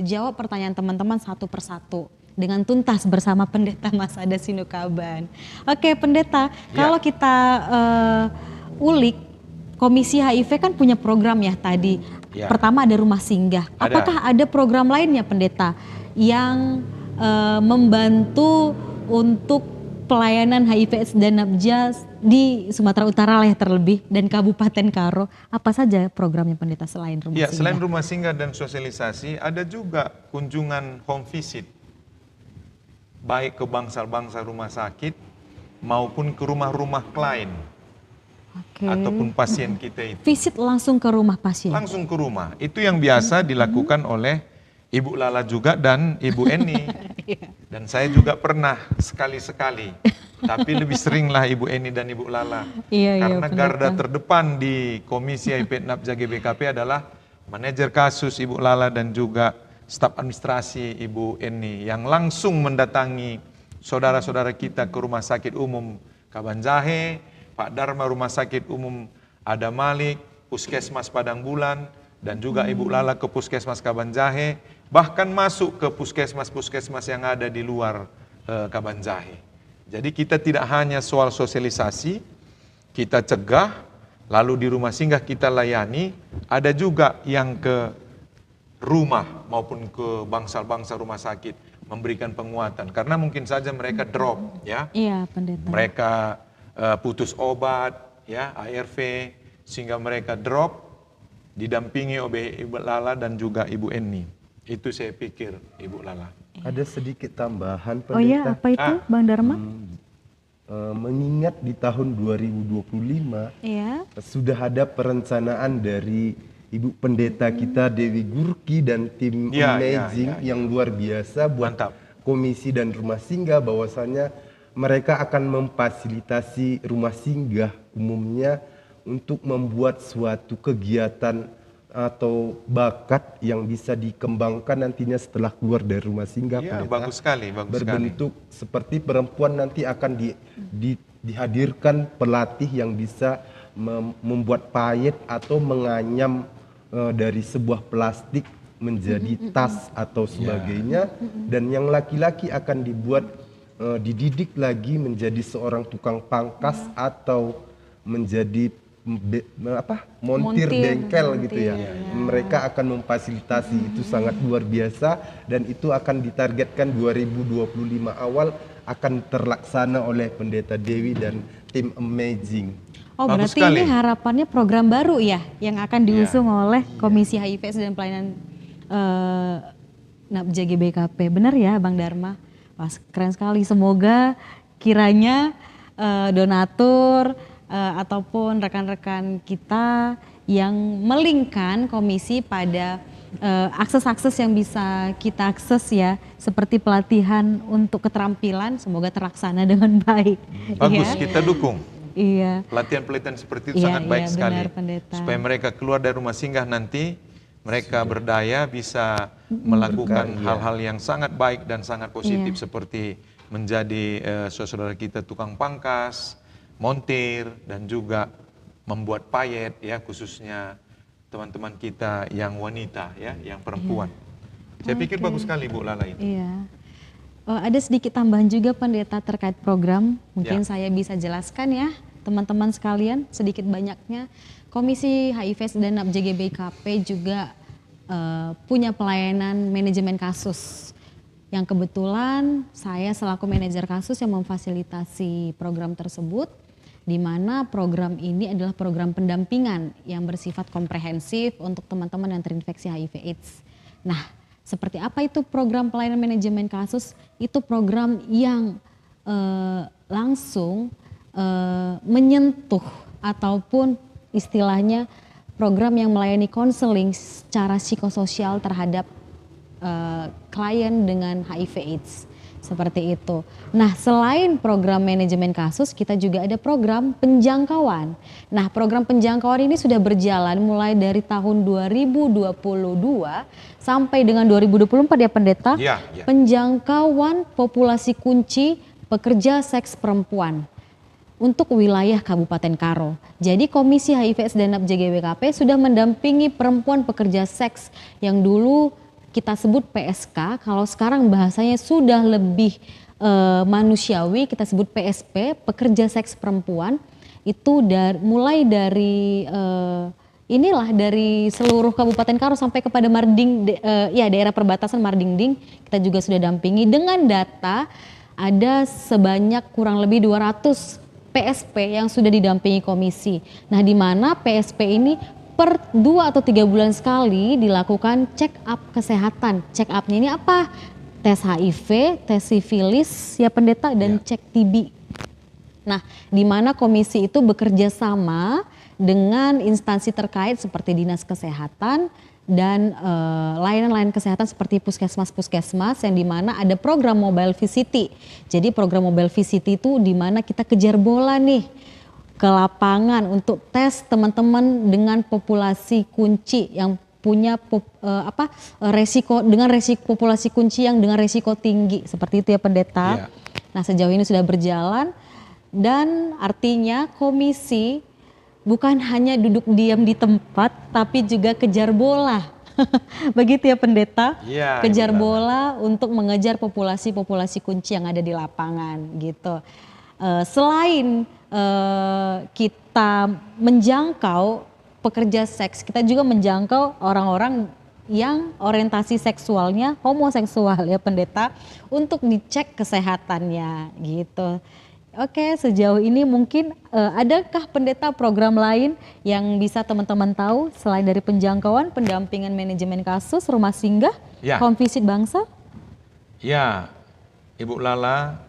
jawab pertanyaan teman-teman satu persatu dengan tuntas bersama Pendeta Masada Sinukaban. Oke, Pendeta, kalau kita ulik, Komisi HIV kan punya program ya tadi. Ya. Pertama ada rumah singgah. Ada. Apakah ada program lainnya, Pendeta, yang membantu untuk pelayanan HIV/AIDS dan NAPJA di Sumatera Utara lah ya terlebih dan Kabupaten Karo? Apa saja programnya, Pendeta, selain rumah Ya, singgah? selain rumah singgah dan sosialisasi, ada juga kunjungan home visit, baik ke bangsal-bangsal rumah sakit maupun ke rumah-rumah klien Oke. ataupun pasien kita itu. Visit langsung ke rumah pasien. Langsung ke rumah. Itu yang biasa dilakukan oleh Ibu Lala juga dan Ibu Eni. Dan saya juga pernah sekali-sekali. Tapi lebih seringlah Ibu Eni dan Ibu Lala. Iya, Karena Pendeta. garda terdepan di Komisi HIV NAPJA GBKP adalah manajer kasus Ibu Lala dan juga staf administrasi Ibu Eni yang langsung mendatangi saudara-saudara kita ke Rumah Sakit Umum Kabanjahe, Pak Dharma Rumah Sakit Umum Ada Malik, Puskesmas Padang Bulan, dan juga Ibu Lala ke Puskesmas Kabanjahe, bahkan masuk ke puskesmas-puskesmas yang ada di luar Kabanjahe. Jadi kita tidak hanya soal sosialisasi, kita cegah, lalu di rumah singgah kita layani, ada juga yang ke rumah maupun ke bangsal-bangsal rumah sakit memberikan penguatan. Karena mungkin saja mereka drop, ya. Iya, Pendeta. Mereka putus obat, ya, ARV, sehingga mereka drop, didampingi oleh Ibu Lala dan juga Ibu Eni. Itu saya pikir, Ibu Lala. Ada sedikit tambahan, Pendeta. Oh iya, apa itu, Bang Dharma? Mengingat di tahun 2025 Iya. sudah ada perencanaan dari Ibu Pendeta kita Dewi Gurki dan tim Ya, Amazing yang luar biasa buat Mantap. komisi dan rumah singgah, bahwasanya mereka akan memfasilitasi rumah singgah umumnya untuk membuat suatu kegiatan atau bakat yang bisa dikembangkan nantinya setelah keluar dari rumah singgah. Ya, Pendeta. bagus sekali, bagus sekali. Berbentuk seperti perempuan nanti akan dihadirkan pelatih yang bisa membuat payet atau menganyam dari sebuah plastik menjadi tas atau sebagainya, dan yang laki-laki akan dibuat dididik lagi menjadi seorang tukang pangkas atau menjadi montir bengkel gitu ya. Mereka akan memfasilitasi, itu sangat luar biasa, dan itu akan ditargetkan 2025 awal akan terlaksana oleh Pendeta Dewi dan tim Amazing. Oh, Bagus berarti sekali. ini harapannya program baru ya yang akan diusung oleh Komisi HIV dan Pelayanan NAPJA GBKP. Benar ya, Bang Dharma? Wah, keren sekali. Semoga kiranya donatur ataupun rekan-rekan kita yang melingkan komisi pada akses-akses yang bisa kita akses ya, seperti pelatihan untuk keterampilan, semoga terlaksana dengan baik. Bagus, Ya. kita dukung. Iya. Pelatihan-pelatihan seperti itu Iya, sangat baik iya, sekali. benar, Pendeta. Supaya mereka keluar dari rumah singgah nanti, mereka berdaya bisa melakukan hal-hal yang sangat baik dan sangat positif, seperti menjadi saudara kita tukang pangkas, montir, dan juga membuat payet ya, khususnya teman-teman kita yang wanita ya, yang perempuan. Saya pikir bagus sekali Bu Lala itu. Iya. Ada sedikit tambahan juga Pendeta terkait program, mungkin Ya. saya bisa jelaskan ya teman-teman sekalian sedikit banyaknya. Komisi HIV dan NAPJA GBKP juga punya pelayanan manajemen kasus yang kebetulan saya selaku manajer kasus yang memfasilitasi program tersebut, di mana program ini adalah program pendampingan yang bersifat komprehensif untuk teman-teman yang terinfeksi HIV/AIDS. Nah, seperti apa itu program pelayanan manajemen kasus? Itu program yang langsung menyentuh ataupun istilahnya program yang melayani konseling secara psikososial terhadap klien dengan HIV/AIDS. Seperti itu. Nah, selain program manajemen kasus, kita juga ada program penjangkauan. Nah, program penjangkauan ini sudah berjalan mulai dari tahun 2022 sampai dengan 2024 ya Pendeta. Ya. Penjangkauan populasi kunci pekerja seks perempuan untuk wilayah Kabupaten Karo. Jadi Komisi HIV/AIDS dan NAPJA GBKP sudah mendampingi perempuan pekerja seks yang dulu kita sebut PSK, kalau sekarang bahasanya sudah lebih manusiawi, kita sebut PSP, pekerja seks perempuan. Itu mulai dari dari seluruh Kabupaten Karo sampai kepada Marding, daerah perbatasan Mardingding, kita juga sudah dampingi dengan data ada sebanyak kurang lebih 200 PSP yang sudah didampingi komisi. Nah, di mana PSP ini per 2 atau 3 bulan sekali dilakukan check up kesehatan. Check upnya ini apa? Tes HIV, tes sifilis ya Pendeta, dan cek TB. Nah, di mana komisi itu bekerja sama dengan instansi terkait seperti Dinas Kesehatan dan layanan-layanan kesehatan seperti puskesmas-puskesmas, yang di mana ada program mobile VCT. Jadi program mobile VCT itu di mana kita kejar bola nih ke lapangan untuk tes teman-teman dengan populasi kunci yang punya resiko populasi kunci yang dengan resiko tinggi, seperti itu ya Pendeta. Nah, sejauh ini sudah berjalan dan artinya komisi bukan hanya duduk diam di tempat tapi juga kejar bola. Begitu ya Pendeta? Kejar bola untuk mengejar populasi kunci yang ada di lapangan gitu. Selain kita menjangkau pekerja seks, kita juga menjangkau orang-orang yang orientasi seksualnya homoseksual ya Pendeta, untuk dicek kesehatannya gitu. Oke, sejauh ini mungkin adakah Pendeta program lain yang bisa teman-teman tahu selain dari penjangkauan, pendampingan manajemen kasus, rumah singgah, home visit bangsa? Ya, Ibu Lala,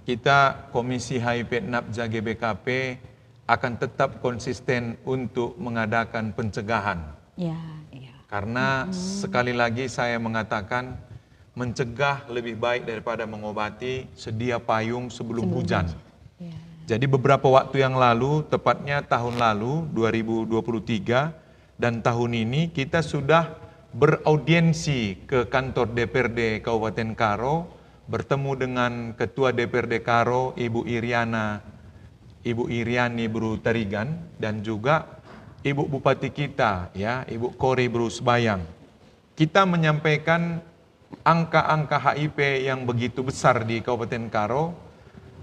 kita Komisi HIV NAPJA GBKP akan tetap konsisten untuk mengadakan pencegahan. Karena sekali lagi saya mengatakan, mencegah lebih baik daripada mengobati, sedia payung sebelum hujan. Jadi beberapa waktu yang lalu, tepatnya tahun lalu 2023 dan tahun ini, kita sudah beraudiensi ke kantor DPRD Kabupaten Karo, bertemu dengan Ketua DPRD Karo, Ibu Iriani Bru Tarigan, dan juga Ibu Bupati kita, ya, Ibu Kori Bru Sebayang. Kita menyampaikan angka-angka HIV yang begitu besar di Kabupaten Karo,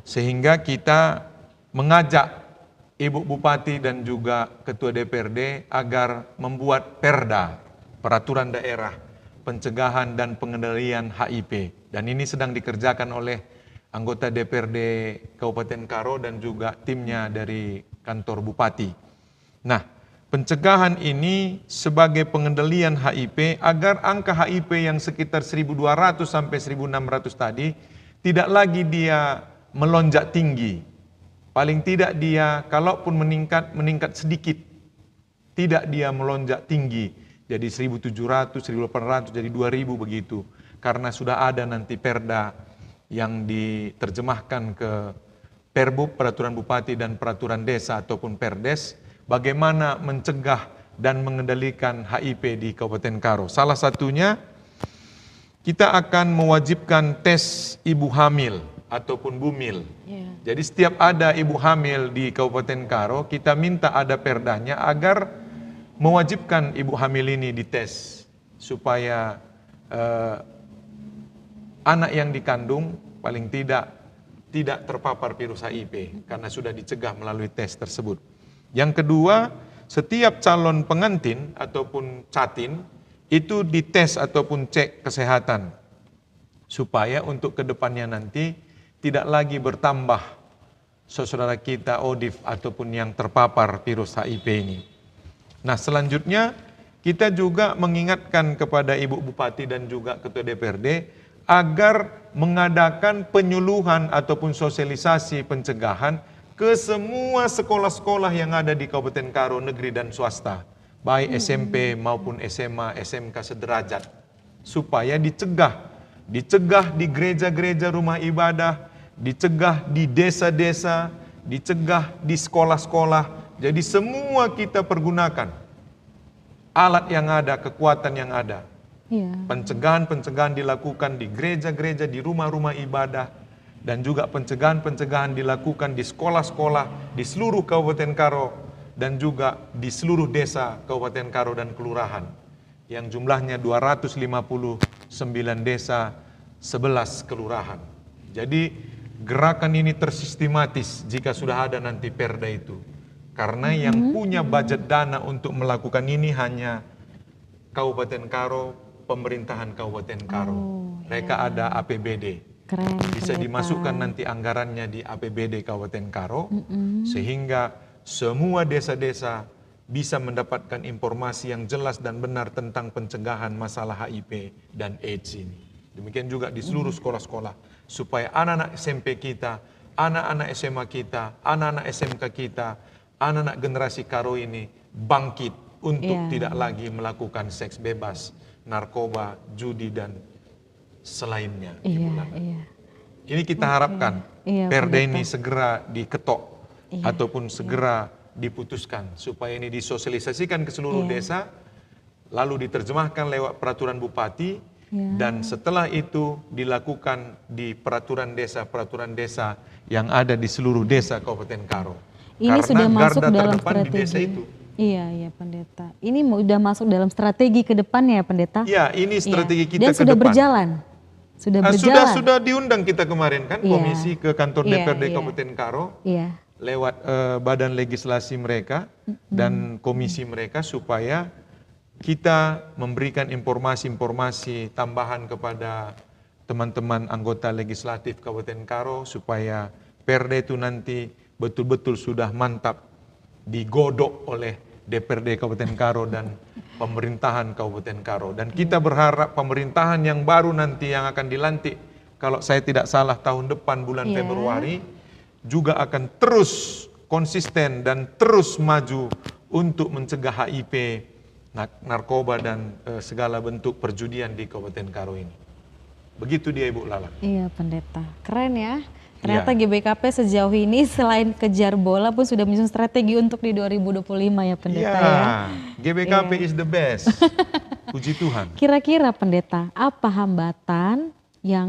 sehingga kita mengajak Ibu Bupati dan juga Ketua DPRD agar membuat perda, peraturan daerah, pencegahan dan pengendalian HIV. Dan ini sedang dikerjakan oleh anggota DPRD Kabupaten Karo dan juga timnya dari kantor Bupati. Nah, pencegahan ini sebagai pengendalian HIV agar angka HIV yang sekitar 1.200 sampai 1.600 tadi tidak lagi dia melonjak tinggi. Paling tidak dia kalaupun meningkat sedikit, tidak dia melonjak tinggi. Jadi 1.700, 1.800, jadi 2.000 begitu. Karena sudah ada nanti perda yang diterjemahkan ke Perbub, peraturan bupati dan peraturan desa ataupun Perdes, bagaimana mencegah dan mengendalikan HIV di Kabupaten Karo. Salah satunya kita akan mewajibkan tes ibu hamil ataupun bumil. Jadi setiap ada ibu hamil di Kabupaten Karo, kita minta ada perdanya agar mewajibkan ibu hamil ini dites supaya anak yang dikandung paling tidak terpapar virus HIV karena sudah dicegah melalui tes tersebut. Yang kedua, setiap calon pengantin ataupun catin itu dites ataupun cek kesehatan supaya untuk kedepannya nanti tidak lagi bertambah saudara kita ODIF ataupun yang terpapar virus HIV ini. Nah, selanjutnya kita juga mengingatkan kepada Ibu Bupati dan juga Ketua DPRD agar mengadakan penyuluhan ataupun sosialisasi pencegahan ke semua sekolah-sekolah yang ada di Kabupaten Karo, negeri dan swasta, baik SMP maupun SMA, SMK sederajat. supaya dicegah di gereja-gereja, rumah ibadah, dicegah di desa-desa, dicegah di sekolah-sekolah. Jadi semua kita pergunakan alat yang ada, kekuatan yang ada. Iya. Pencegahan-pencegahan dilakukan di gereja-gereja, di rumah-rumah ibadah, dan juga pencegahan-pencegahan dilakukan di sekolah-sekolah di seluruh Kabupaten Karo dan juga di seluruh desa Kabupaten Karo dan kelurahan yang jumlahnya 259 desa, 11 kelurahan. Jadi gerakan ini tersistematis jika sudah ada nanti perda itu. Karena yang punya budget dana untuk melakukan ini hanya Kabupaten Karo, pemerintahan Kabupaten Karo. Mereka ada APBD. Keren. Bisa Pendeta. dimasukkan nanti anggarannya di APBD Kabupaten Karo, sehingga semua desa-desa bisa mendapatkan informasi yang jelas dan benar tentang pencegahan masalah HIV dan AIDS ini. Demikian juga di seluruh sekolah-sekolah, supaya anak-anak SMP kita, anak-anak SMA kita, anak-anak SMK kita, anak-anak generasi Karo ini bangkit untuk tidak lagi melakukan seks bebas, narkoba, judi, dan selainnya. Ini kita harapkan perda ini segera diketok ataupun segera diputuskan supaya ini disosialisasikan ke seluruh desa, lalu diterjemahkan lewat peraturan bupati, dan setelah itu dilakukan di peraturan desa yang ada di seluruh desa Kabupaten Karo. Ini karena sudah masuk garda dalam terdepan di desa itu. Iya Pendeta. Ini sudah masuk dalam strategi ke depannya ya Pendeta? Ya, ini strategi kita Dan ke sudah depan. berjalan. Sudah berjalan. Sudah diundang kita kemarin kan, komisi ke kantor DPRD Kabupaten Karo. Iya. Lewat badan legislasi mereka dan komisi mereka, supaya kita memberikan informasi-informasi tambahan kepada teman-teman anggota legislatif Kabupaten Karo, supaya perda itu nanti betul-betul sudah mantap digodok oleh DPRD Kabupaten Karo dan pemerintahan Kabupaten Karo. Dan kita berharap pemerintahan yang baru nanti yang akan dilantik, kalau saya tidak salah tahun depan bulan Februari, juga akan terus konsisten dan terus maju untuk mencegah HIV, narkoba, dan segala bentuk perjudian di Kabupaten Karo ini. Begitu dia Ibu Lala. Iya Pendeta, keren ya. Ternyata GBKP sejauh ini selain kejar bola pun sudah menyusun strategi untuk di 2025 ya Pendeta ya. GBKP is the best. Puji Tuhan. Kira-kira Pendeta, apa hambatan yang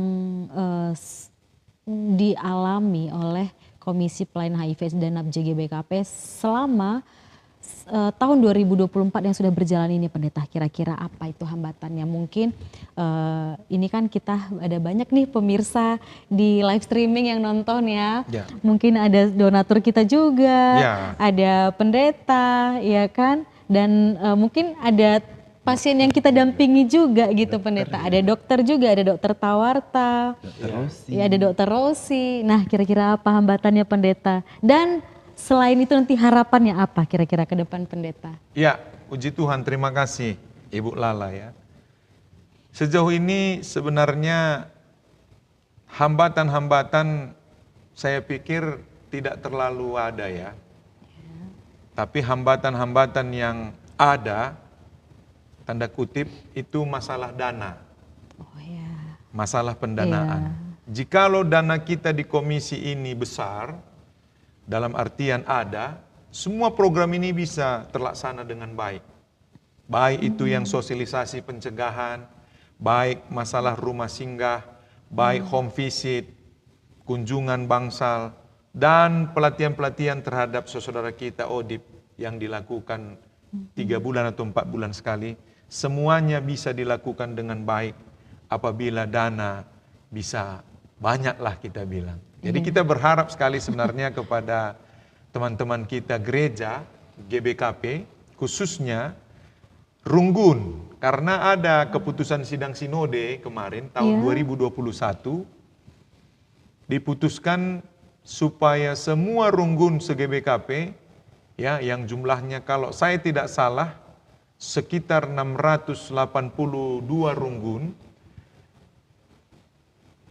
dialami oleh Komisi Pelayanan HIV dan NAPJ GBKP selama tahun 2024 yang sudah berjalan ini Pendeta? Kira-kira apa itu hambatannya? Mungkin ini kan kita ada banyak nih pemirsa di live streaming yang nonton ya. Mungkin ada donatur kita juga, ada pendeta ya kan, dan mungkin ada pasien yang kita dampingi juga gitu Pendeta. Ada dokter juga, ada dokter Tawarta, ada dokter Rosi. Nah kira-kira apa hambatannya Pendeta? Dan selain itu nanti harapannya apa kira-kira ke depan Pendeta? Ya, puji Tuhan, terima kasih Ibu Lala ya. Sejauh ini sebenarnya hambatan-hambatan saya pikir tidak terlalu ada ya. Tapi hambatan-hambatan yang ada, tanda kutip, itu masalah dana. Masalah pendanaan. Jikalau dana kita di komisi ini besar, dalam artian ada, semua program ini bisa terlaksana dengan baik. Baik itu yang sosialisasi pencegahan, baik masalah rumah singgah, baik home visit, kunjungan bangsal, dan pelatihan-pelatihan terhadap saudara kita ODIP yang dilakukan 3 bulan atau 4 bulan sekali. Semuanya bisa dilakukan dengan baik apabila dana bisa banyaklah kita bilang. Jadi kita berharap sekali sebenarnya kepada teman-teman kita gereja GBKP, khususnya Runggun, karena ada keputusan sidang sinode kemarin tahun 2021, diputuskan supaya semua Runggun se-GBKP ya, yang jumlahnya kalau saya tidak salah sekitar 682 Runggun,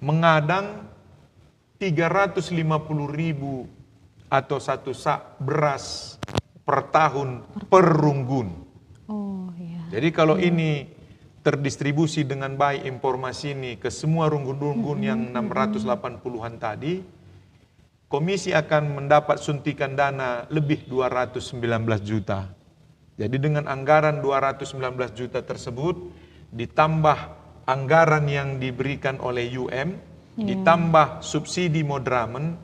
mengadang 350.000 atau 1 sak beras per tahun per Runggun. Jadi kalau ini terdistribusi dengan baik informasi ini ke semua runggun-runggun yang 680-an tadi, komisi akan mendapat suntikan dana lebih 219 juta. Jadi dengan anggaran 219 juta tersebut, ditambah anggaran yang diberikan oleh UM, ditambah subsidi Modramen,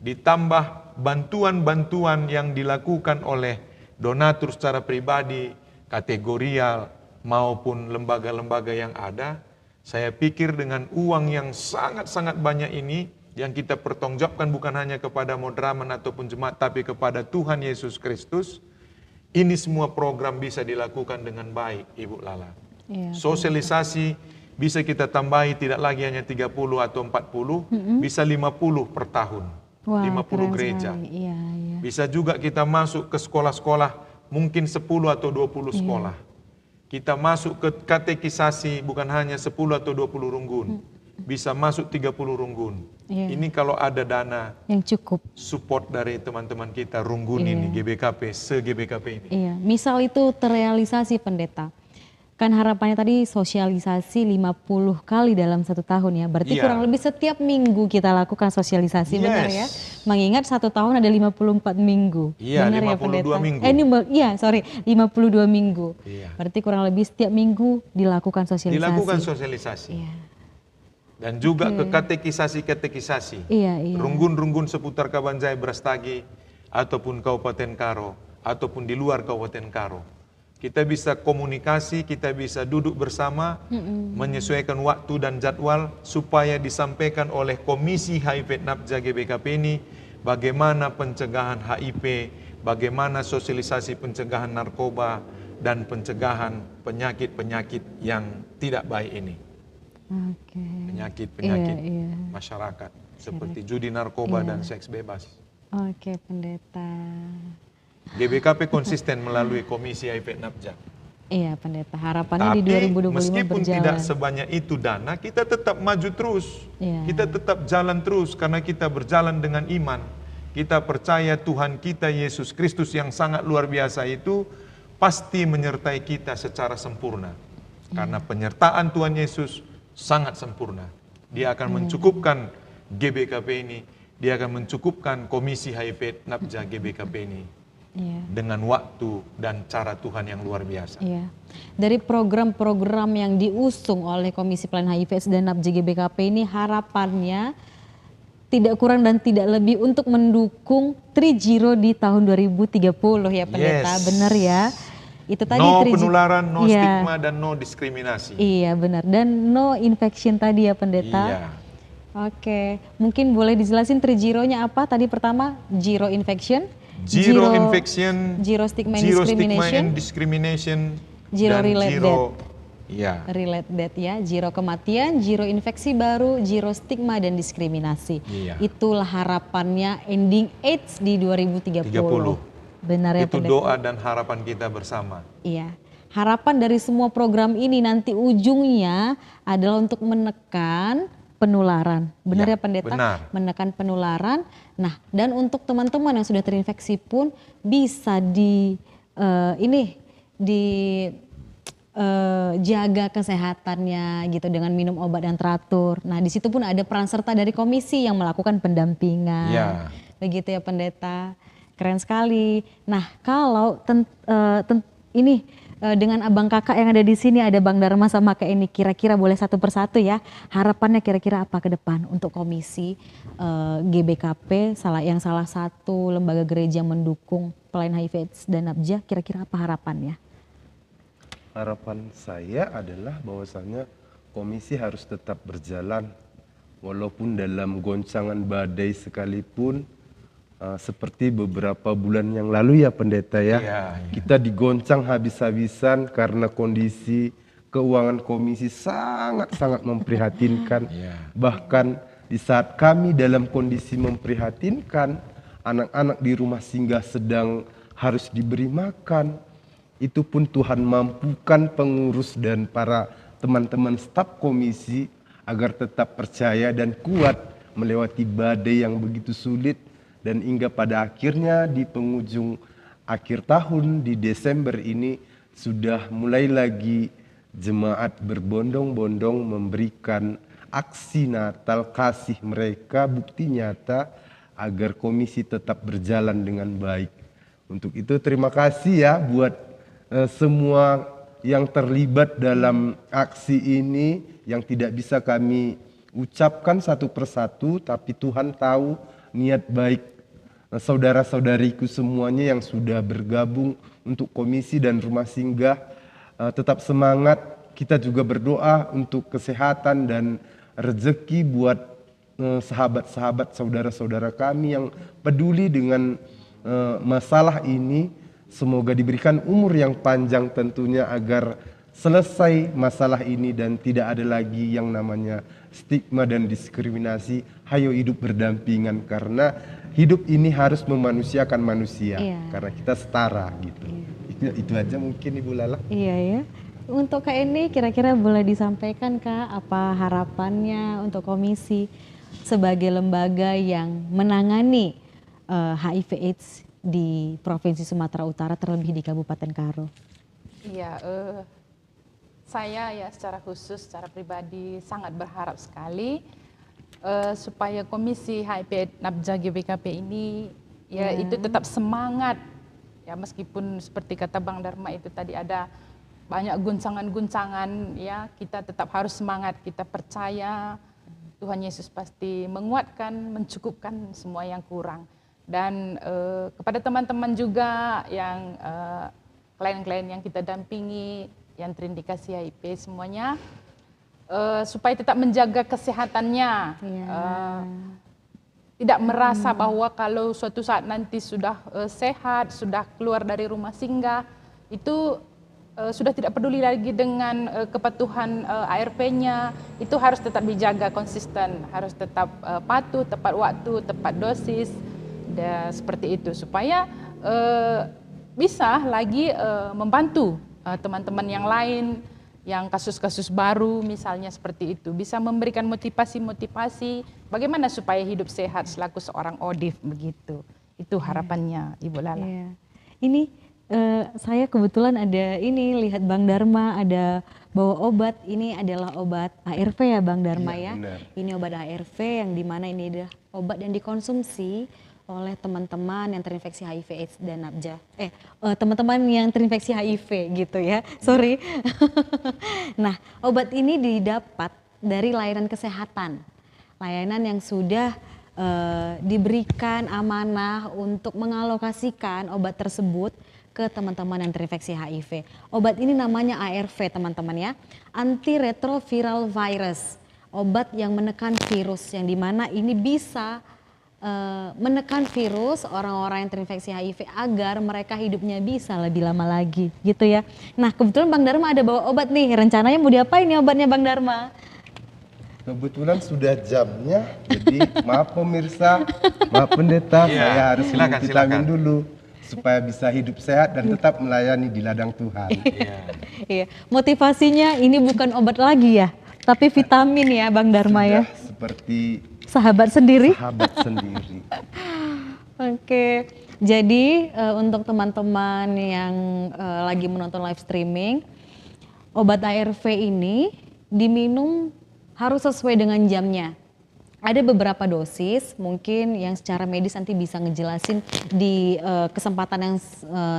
ditambah bantuan-bantuan yang dilakukan oleh donatur secara pribadi, kategorial, maupun lembaga-lembaga yang ada, saya pikir dengan uang yang sangat-sangat banyak ini, yang kita pertanggungjawabkan bukan hanya kepada Modramen ataupun jemaat, tapi kepada Tuhan Yesus Kristus, ini semua program bisa dilakukan dengan baik, Ibu Lala. Iya, Sosialisasi bisa kita tambahi tidak lagi hanya 30 atau 40, bisa 50 per tahun. Wah, 50 keren gereja. sekali. Iya, iya. Bisa juga kita masuk ke sekolah-sekolah, mungkin 10 atau 20 sekolah. Kita masuk ke katekisasi bukan hanya 10 atau 20 runggun. Bisa masuk 30 runggun. Iya. Ini kalau ada dana Yang cukup. support dari teman-teman kita runggun ini, GBKP, se-GBKP ini. Iya, misal itu terrealisasi pendeta. Kan harapannya tadi sosialisasi 50 kali dalam 1 tahun ya. Berarti Iya. kurang lebih setiap minggu kita lakukan sosialisasi, benar ya? Yes. Mengingat 1 tahun ada 54 minggu. Iya, Benar 52 minggu. Iya, 52 minggu. Iya. Berarti kurang lebih setiap minggu dilakukan sosialisasi. Dilakukan sosialisasi. Iya. Dan juga ke katekisasi-katekisasi. Iya, iya. Runggun-runggun seputar Kabanjai, Brastagi, ataupun Kabupaten Karo, ataupun di luar Kabupaten Karo. Kita bisa komunikasi, kita bisa duduk bersama, menyesuaikan waktu dan jadwal, supaya disampaikan oleh Komisi HIV NAPJA GBKP ini, bagaimana pencegahan HIV, bagaimana sosialisasi pencegahan narkoba, dan pencegahan penyakit-penyakit yang tidak baik ini. Oke. Penyakit-penyakit Iya, iya. masyarakat seperti judi, narkoba, dan seks bebas. Oke, pendeta. GBKP konsisten melalui Komisi HIV NAPJA. Iya, pendeta. Harapannya di Tapi 2025 meskipun berjalan. tidak sebanyak itu dana, kita tetap maju terus. Iya. Kita tetap jalan terus karena kita berjalan dengan iman. Kita percaya Tuhan kita Yesus Kristus yang sangat luar biasa itu pasti menyertai kita secara sempurna. Karena penyertaan Tuhan Yesus sangat sempurna. Dia akan mencukupkan GBKP ini, dia akan mencukupkan Komisi HIV NAPJA GBKP ini Iya. dengan waktu dan cara Tuhan yang luar biasa. Iya. Dari program-program yang diusung oleh Komisi Pelayanan HIV dan NAPJA GBKP ini harapannya tidak kurang dan tidak lebih untuk mendukung Trijiro di tahun 2030 ya pendeta. Yes. Benar ya? Itu tadi No Trijiro. penularan, no Iya. stigma, dan no diskriminasi. Iya benar. Dan no infection tadi ya pendeta. Iya. Oke, mungkin boleh dijelasin Trijironya apa? Tadi pertama zero infection, Zero infection, zero stigma and zero stigma discrimination, and discrimination, Zero dan relate zero, ya, relate death ya, zero kematian, zero infeksi baru, zero stigma dan diskriminasi. Iya. Itulah harapannya ending AIDS di 2030. 30. Benar ya Itu pendeta? doa dan harapan kita bersama. Iya. Harapan dari semua program ini nanti ujungnya adalah untuk menekan penularan. Benar Ya, ya pendeta? benar. Menekan penularan. Nah, dan untuk teman-teman yang sudah terinfeksi pun bisa jaga kesehatannya gitu dengan minum obat yang teratur. Nah, di situ pun ada peran serta dari komisi yang melakukan pendampingan. Ya. Begitu ya pendeta. Keren sekali. Nah, kalau dengan abang kakak yang ada di sini, ada Bang Dharma sama Kak Eni, kira-kira boleh satu persatu ya, harapannya kira-kira apa ke depan untuk komisi GBKP, yang salah satu lembaga gereja mendukung pelayanan HIV/AIDS dan NAPJA, kira-kira apa harapannya? Harapan saya adalah bahwasannya komisi harus tetap berjalan walaupun dalam goncangan badai sekalipun. Seperti beberapa bulan yang lalu ya pendeta ya, kita digoncang habis-habisan karena kondisi keuangan komisi sangat-sangat memprihatinkan. Bahkan di saat kami dalam kondisi memprihatinkan, anak-anak di rumah singgah sedang harus diberi makan. Itu pun Tuhan mampukan pengurus dan para teman-teman staf komisi agar tetap percaya dan kuat melewati badai yang begitu sulit. Dan hingga pada akhirnya di penghujung akhir tahun di Desember ini sudah mulai lagi jemaat berbondong-bondong memberikan aksi Natal kasih mereka bukti nyata agar komisi tetap berjalan dengan baik. Untuk itu terima kasih ya buat semua yang terlibat dalam aksi ini yang tidak bisa kami ucapkan satu persatu, tapi Tuhan tahu niat baik saudara-saudariku semuanya yang sudah bergabung untuk komisi dan rumah singgah. Tetap semangat, kita juga berdoa untuk kesehatan dan rezeki buat sahabat-sahabat saudara-saudara kami yang peduli dengan masalah ini. Semoga diberikan umur yang panjang tentunya agar selesai masalah ini dan tidak ada lagi yang namanya stigma dan diskriminasi. Hayo hidup berdampingan karena hidup ini harus memanusiakan manusia. Karena kita setara gitu. Itu aja mungkin Ibu Lala. Iya ya. Untuk Kak Eni kira-kira boleh disampaikan Kak apa harapannya untuk komisi sebagai lembaga yang menangani HIV/AIDS di Provinsi Sumatera Utara terlebih di Kabupaten Karo? Iya, saya ya secara khusus, secara pribadi sangat berharap sekali supaya Komisi HIV Nabja GBKP ini ya itu tetap semangat ya, meskipun seperti kata Bang Dharma itu tadi ada banyak guncangan-guncangan ya, kita tetap harus semangat, kita percaya Tuhan Yesus pasti menguatkan, mencukupkan semua yang kurang. Dan kepada teman-teman juga yang klien-klien yang kita dampingi yang terindikasi HIV semuanya, supaya tetap menjaga kesehatannya, tidak merasa bahwa kalau suatu saat nanti sudah sehat, sudah keluar dari rumah singgah, itu sudah tidak peduli lagi dengan kepatuhan ARP-nya, itu harus tetap dijaga konsisten, harus tetap patuh, tepat waktu, tepat dosis, dan seperti itu supaya bisa lagi membantu teman-teman yang lain yang kasus-kasus baru misalnya seperti itu, bisa memberikan motivasi-motivasi bagaimana supaya hidup sehat selaku seorang ODIF begitu. Itu harapannya Ibu Lala. Ini saya kebetulan ada ini lihat Bang Dharma ada bawa obat, ini adalah obat ARV ya Bang Dharma ya. Benar. Ini obat ARV yang dimana ini adalah obat yang dikonsumsi oleh teman-teman yang terinfeksi HIV/AIDS dan Nabja. Teman-teman yang terinfeksi HIV gitu ya, sorry. Nah, obat ini didapat dari layanan kesehatan. Layanan yang sudah diberikan amanah untuk mengalokasikan obat tersebut ke teman-teman yang terinfeksi HIV. Obat ini namanya ARV teman-teman ya, antiretroviral virus. Obat yang menekan virus, yang dimana ini bisa menekan virus orang-orang yang terinfeksi HIV agar mereka hidupnya bisa lebih lama lagi gitu ya. Nah kebetulan Bang Dharma ada bawa obat nih, rencananya mau diapain nih obatnya Bang Dharma? Kebetulan sudah jamnya, jadi maaf pemirsa, maaf pendeta, saya harus minum vitamin dulu supaya bisa hidup sehat dan tetap melayani di ladang Tuhan. Iya, motivasinya ini bukan obat lagi ya, tapi vitamin ya Bang Dharma ya. Seperti sahabat sendiri. Sahabat sendiri. Oke, jadi untuk teman-teman yang lagi menonton live streaming, obat ARV ini diminum harus sesuai dengan jamnya. Ada beberapa dosis, mungkin yang secara medis nanti bisa ngejelasin di kesempatan yang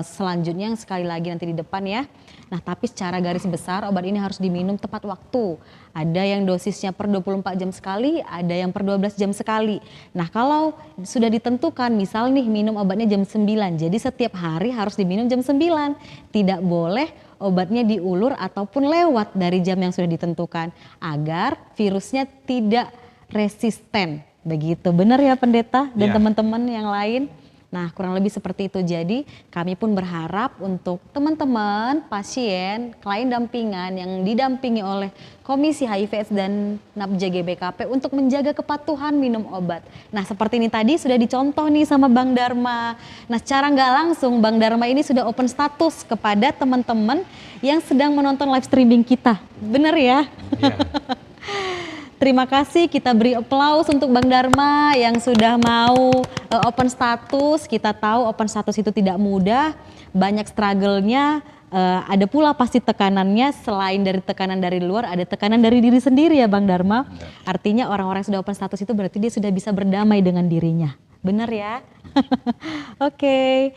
selanjutnya, yang sekali lagi nanti di depan ya. Nah tapi secara garis besar obat ini harus diminum tepat waktu. Ada yang dosisnya per 24 jam sekali, ada yang per 12 jam sekali. Nah kalau sudah ditentukan, misal nih minum obatnya jam 9, jadi setiap hari harus diminum jam 9. Tidak boleh obatnya diulur ataupun lewat dari jam yang sudah ditentukan, agar virusnya tidak resisten. Begitu, benar ya pendeta dan teman-teman yang lain? Nah kurang lebih seperti itu. Jadi kami pun berharap untuk teman-teman, pasien, klien dampingan yang didampingi oleh Komisi HIV/AIDS dan Nabja GBKP untuk menjaga kepatuhan minum obat. Nah seperti ini tadi sudah dicontoh nih sama Bang Dharma. Nah secara nggak langsung Bang Dharma ini sudah open status kepada teman-teman yang sedang menonton live streaming kita. Benar ya? Terima kasih, kita beri aplaus untuk Bang Dharma yang sudah mau open status. Kita tahu open status itu tidak mudah, banyak struggle-nya, ada pula pasti tekanannya. Selain dari tekanan dari luar, ada tekanan dari diri sendiri ya Bang Dharma. Artinya orang-orang yang sudah open status itu berarti dia sudah bisa berdamai dengan dirinya. Benar ya? Oke,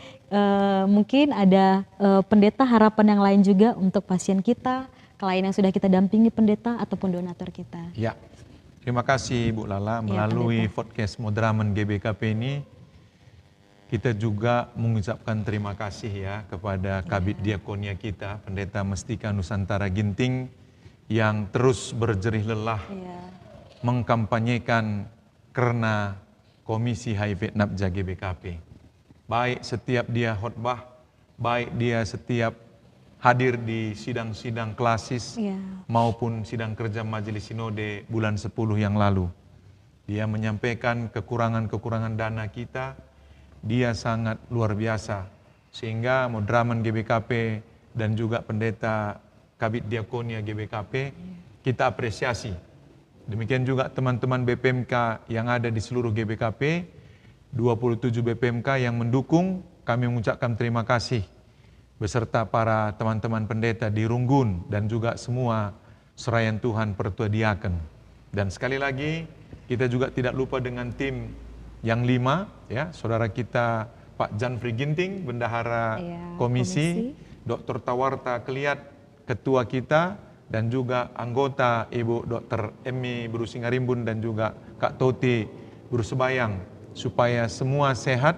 mungkin ada pendeta harapan yang lain juga untuk pasien kita, klien yang sudah kita dampingi pendeta ataupun donatur kita. Ya, terima kasih Bu Lala. Melalui podcast Modraman GBKP ini, kita juga mengucapkan terima kasih ya kepada Kabid Diakonia kita, Pendeta Mestika Nusantara Ginting, yang terus berjerih lelah mengkampanyekan karena Komisi HIV NAPJA GBKP. Baik setiap dia khotbah, baik dia setiap hadir di sidang-sidang klasis maupun sidang kerja Majelis Sinode bulan 10 yang lalu. Dia menyampaikan kekurangan-kekurangan dana kita, dia sangat luar biasa. Sehingga Modraman GBKP dan juga Pendeta Kabid Diakonia GBKP, kita apresiasi. Demikian juga teman-teman BPMK yang ada di seluruh GBKP, 27 BPMK yang mendukung, kami mengucapkan terima kasih. Beserta para teman-teman pendeta di Runggun dan juga semua serayan Tuhan Pertua Diaken. Dan sekali lagi kita juga tidak lupa dengan tim yang 5 ya, saudara kita Pak Janfri Ginting, bendahara komisi, Dr. Tawarta Keliat, ketua kita, dan juga anggota Ibu Dr. Emmy Brusingarimbun dan juga Kak Toti Brusebayang, supaya semua sehat,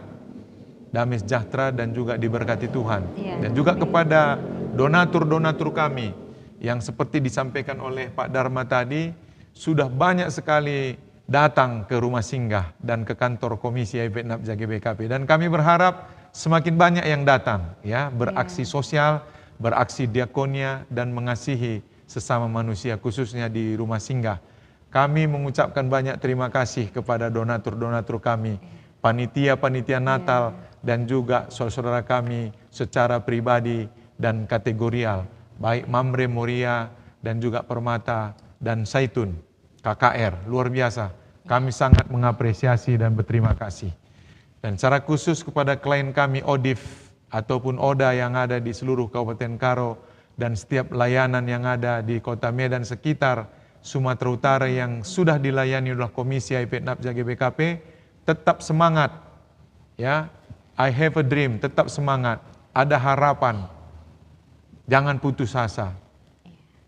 damai sejahtera dan juga diberkati Tuhan. Dan juga kepada donatur-donatur kami yang seperti disampaikan oleh Pak Dharma tadi, sudah banyak sekali datang ke rumah singgah dan ke kantor Komisi HIV NAPJA GBKP. Dan kami berharap semakin banyak yang datang ya, beraksi sosial, beraksi diakonia dan mengasihi sesama manusia khususnya di rumah singgah. Kami mengucapkan banyak terima kasih kepada donatur-donatur kami, panitia-panitia Natal, dan juga saudara-saudara kami secara pribadi dan kategorial, baik Mamre Moria dan juga Permata dan Saitun, KKR, luar biasa. Kami sangat mengapresiasi dan berterima kasih. Dan secara khusus kepada klien kami ODIF ataupun ODA yang ada di seluruh Kabupaten Karo dan setiap layanan yang ada di Kota Medan sekitar Sumatera Utara yang sudah dilayani oleh Komisi HIV NAPJA GBKP, tetap semangat ya. I have a dream, tetap semangat, ada harapan, jangan putus asa.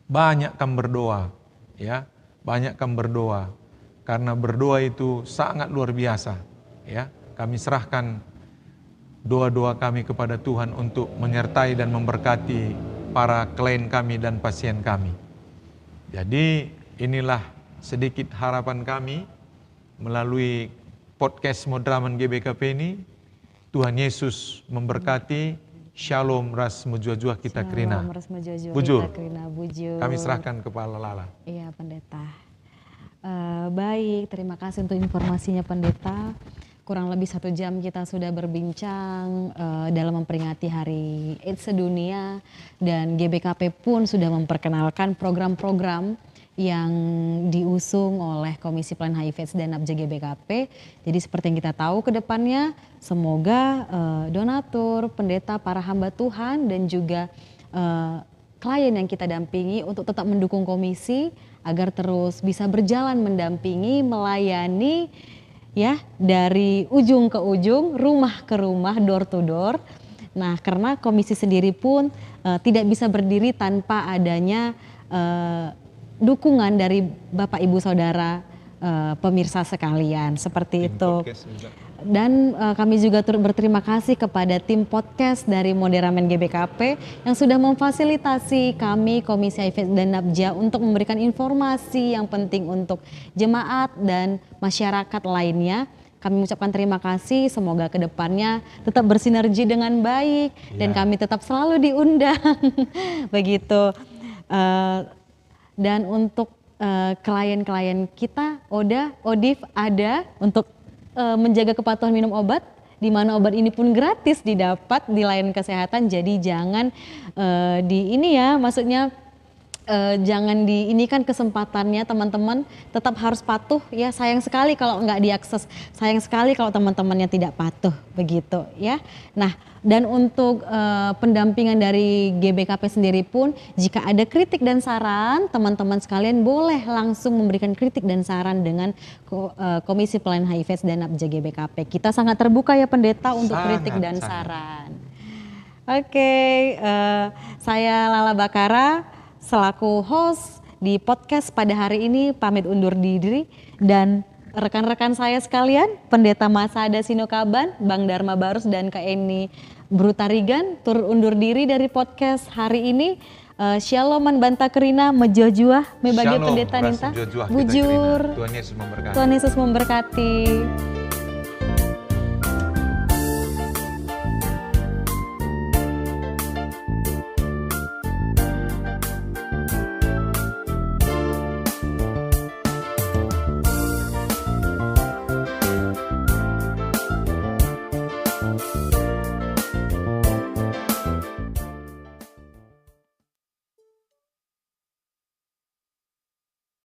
Banyakkan berdoa, ya, banyakkan berdoa, karena berdoa itu sangat luar biasa, ya. Kami serahkan doa-doa kami kepada Tuhan untuk menyertai dan memberkati para klien kami dan pasien kami. Jadi inilah sedikit harapan kami melalui podcast Modraman GBKP ini. Tuhan Yesus memberkati. Shalom ras mujua-jua kita Krina. Bujur. Kami serahkan kepada Lala. Iya pendeta. Baik, terima kasih untuk informasinya pendeta. Kurang lebih 1 jam kita sudah berbincang dalam memperingati Hari AIDS Sedunia, dan GBKP pun sudah memperkenalkan program-program yang diusung oleh Komisi Pelayanan HIV/AIDS dan NAPJA GBKP. Jadi seperti yang kita tahu ke depannya, semoga donatur, pendeta, para hamba Tuhan dan juga klien yang kita dampingi untuk tetap mendukung komisi agar terus bisa berjalan mendampingi, melayani ya dari ujung ke ujung, rumah ke rumah, door to door. Nah, karena komisi sendiri pun tidak bisa berdiri tanpa adanya dukungan dari Bapak Ibu Saudara pemirsa sekalian, seperti itu. Dan kami juga turut berterima kasih kepada tim podcast dari Moderamen GBKP yang sudah memfasilitasi kami Komisi HIV dan NAPJA untuk memberikan informasi yang penting untuk jemaat dan masyarakat lainnya. Kami mengucapkan terima kasih, semoga kedepannya tetap bersinergi dengan baik dan kami tetap selalu diundang. Begitu. Dan untuk klien-klien kita, ODA, ODIF ada untuk menjaga kepatuhan minum obat, di mana obat ini pun gratis didapat di layanan kesehatan. Jadi jangan maksudnya jangan ini kan kesempatannya teman-teman, tetap harus patuh ya. Sayang sekali kalau nggak diakses, sayang sekali kalau teman-temannya tidak patuh begitu ya. Nah, dan untuk pendampingan dari GBKP sendiri pun, jika ada kritik dan saran, teman-teman sekalian boleh langsung memberikan kritik dan saran dengan Komisi Pelayanan HIV dan Napja GBKP. Kita sangat terbuka ya Pendeta untuk kritik dan saran. Oke, saya Lala Bakara selaku host di podcast pada hari ini pamit undur diri, dan rekan-rekan saya sekalian, Pendeta Masada Sinokaban, Bang Dharma Barus dan Kak Eni Brutarigan turut undur diri dari podcast hari ini. Shalom man banta kerina mejojuah, mebagai pendeta ninta bujur. Tuhan Yesus memberkati. Tuhan Yesus memberkati.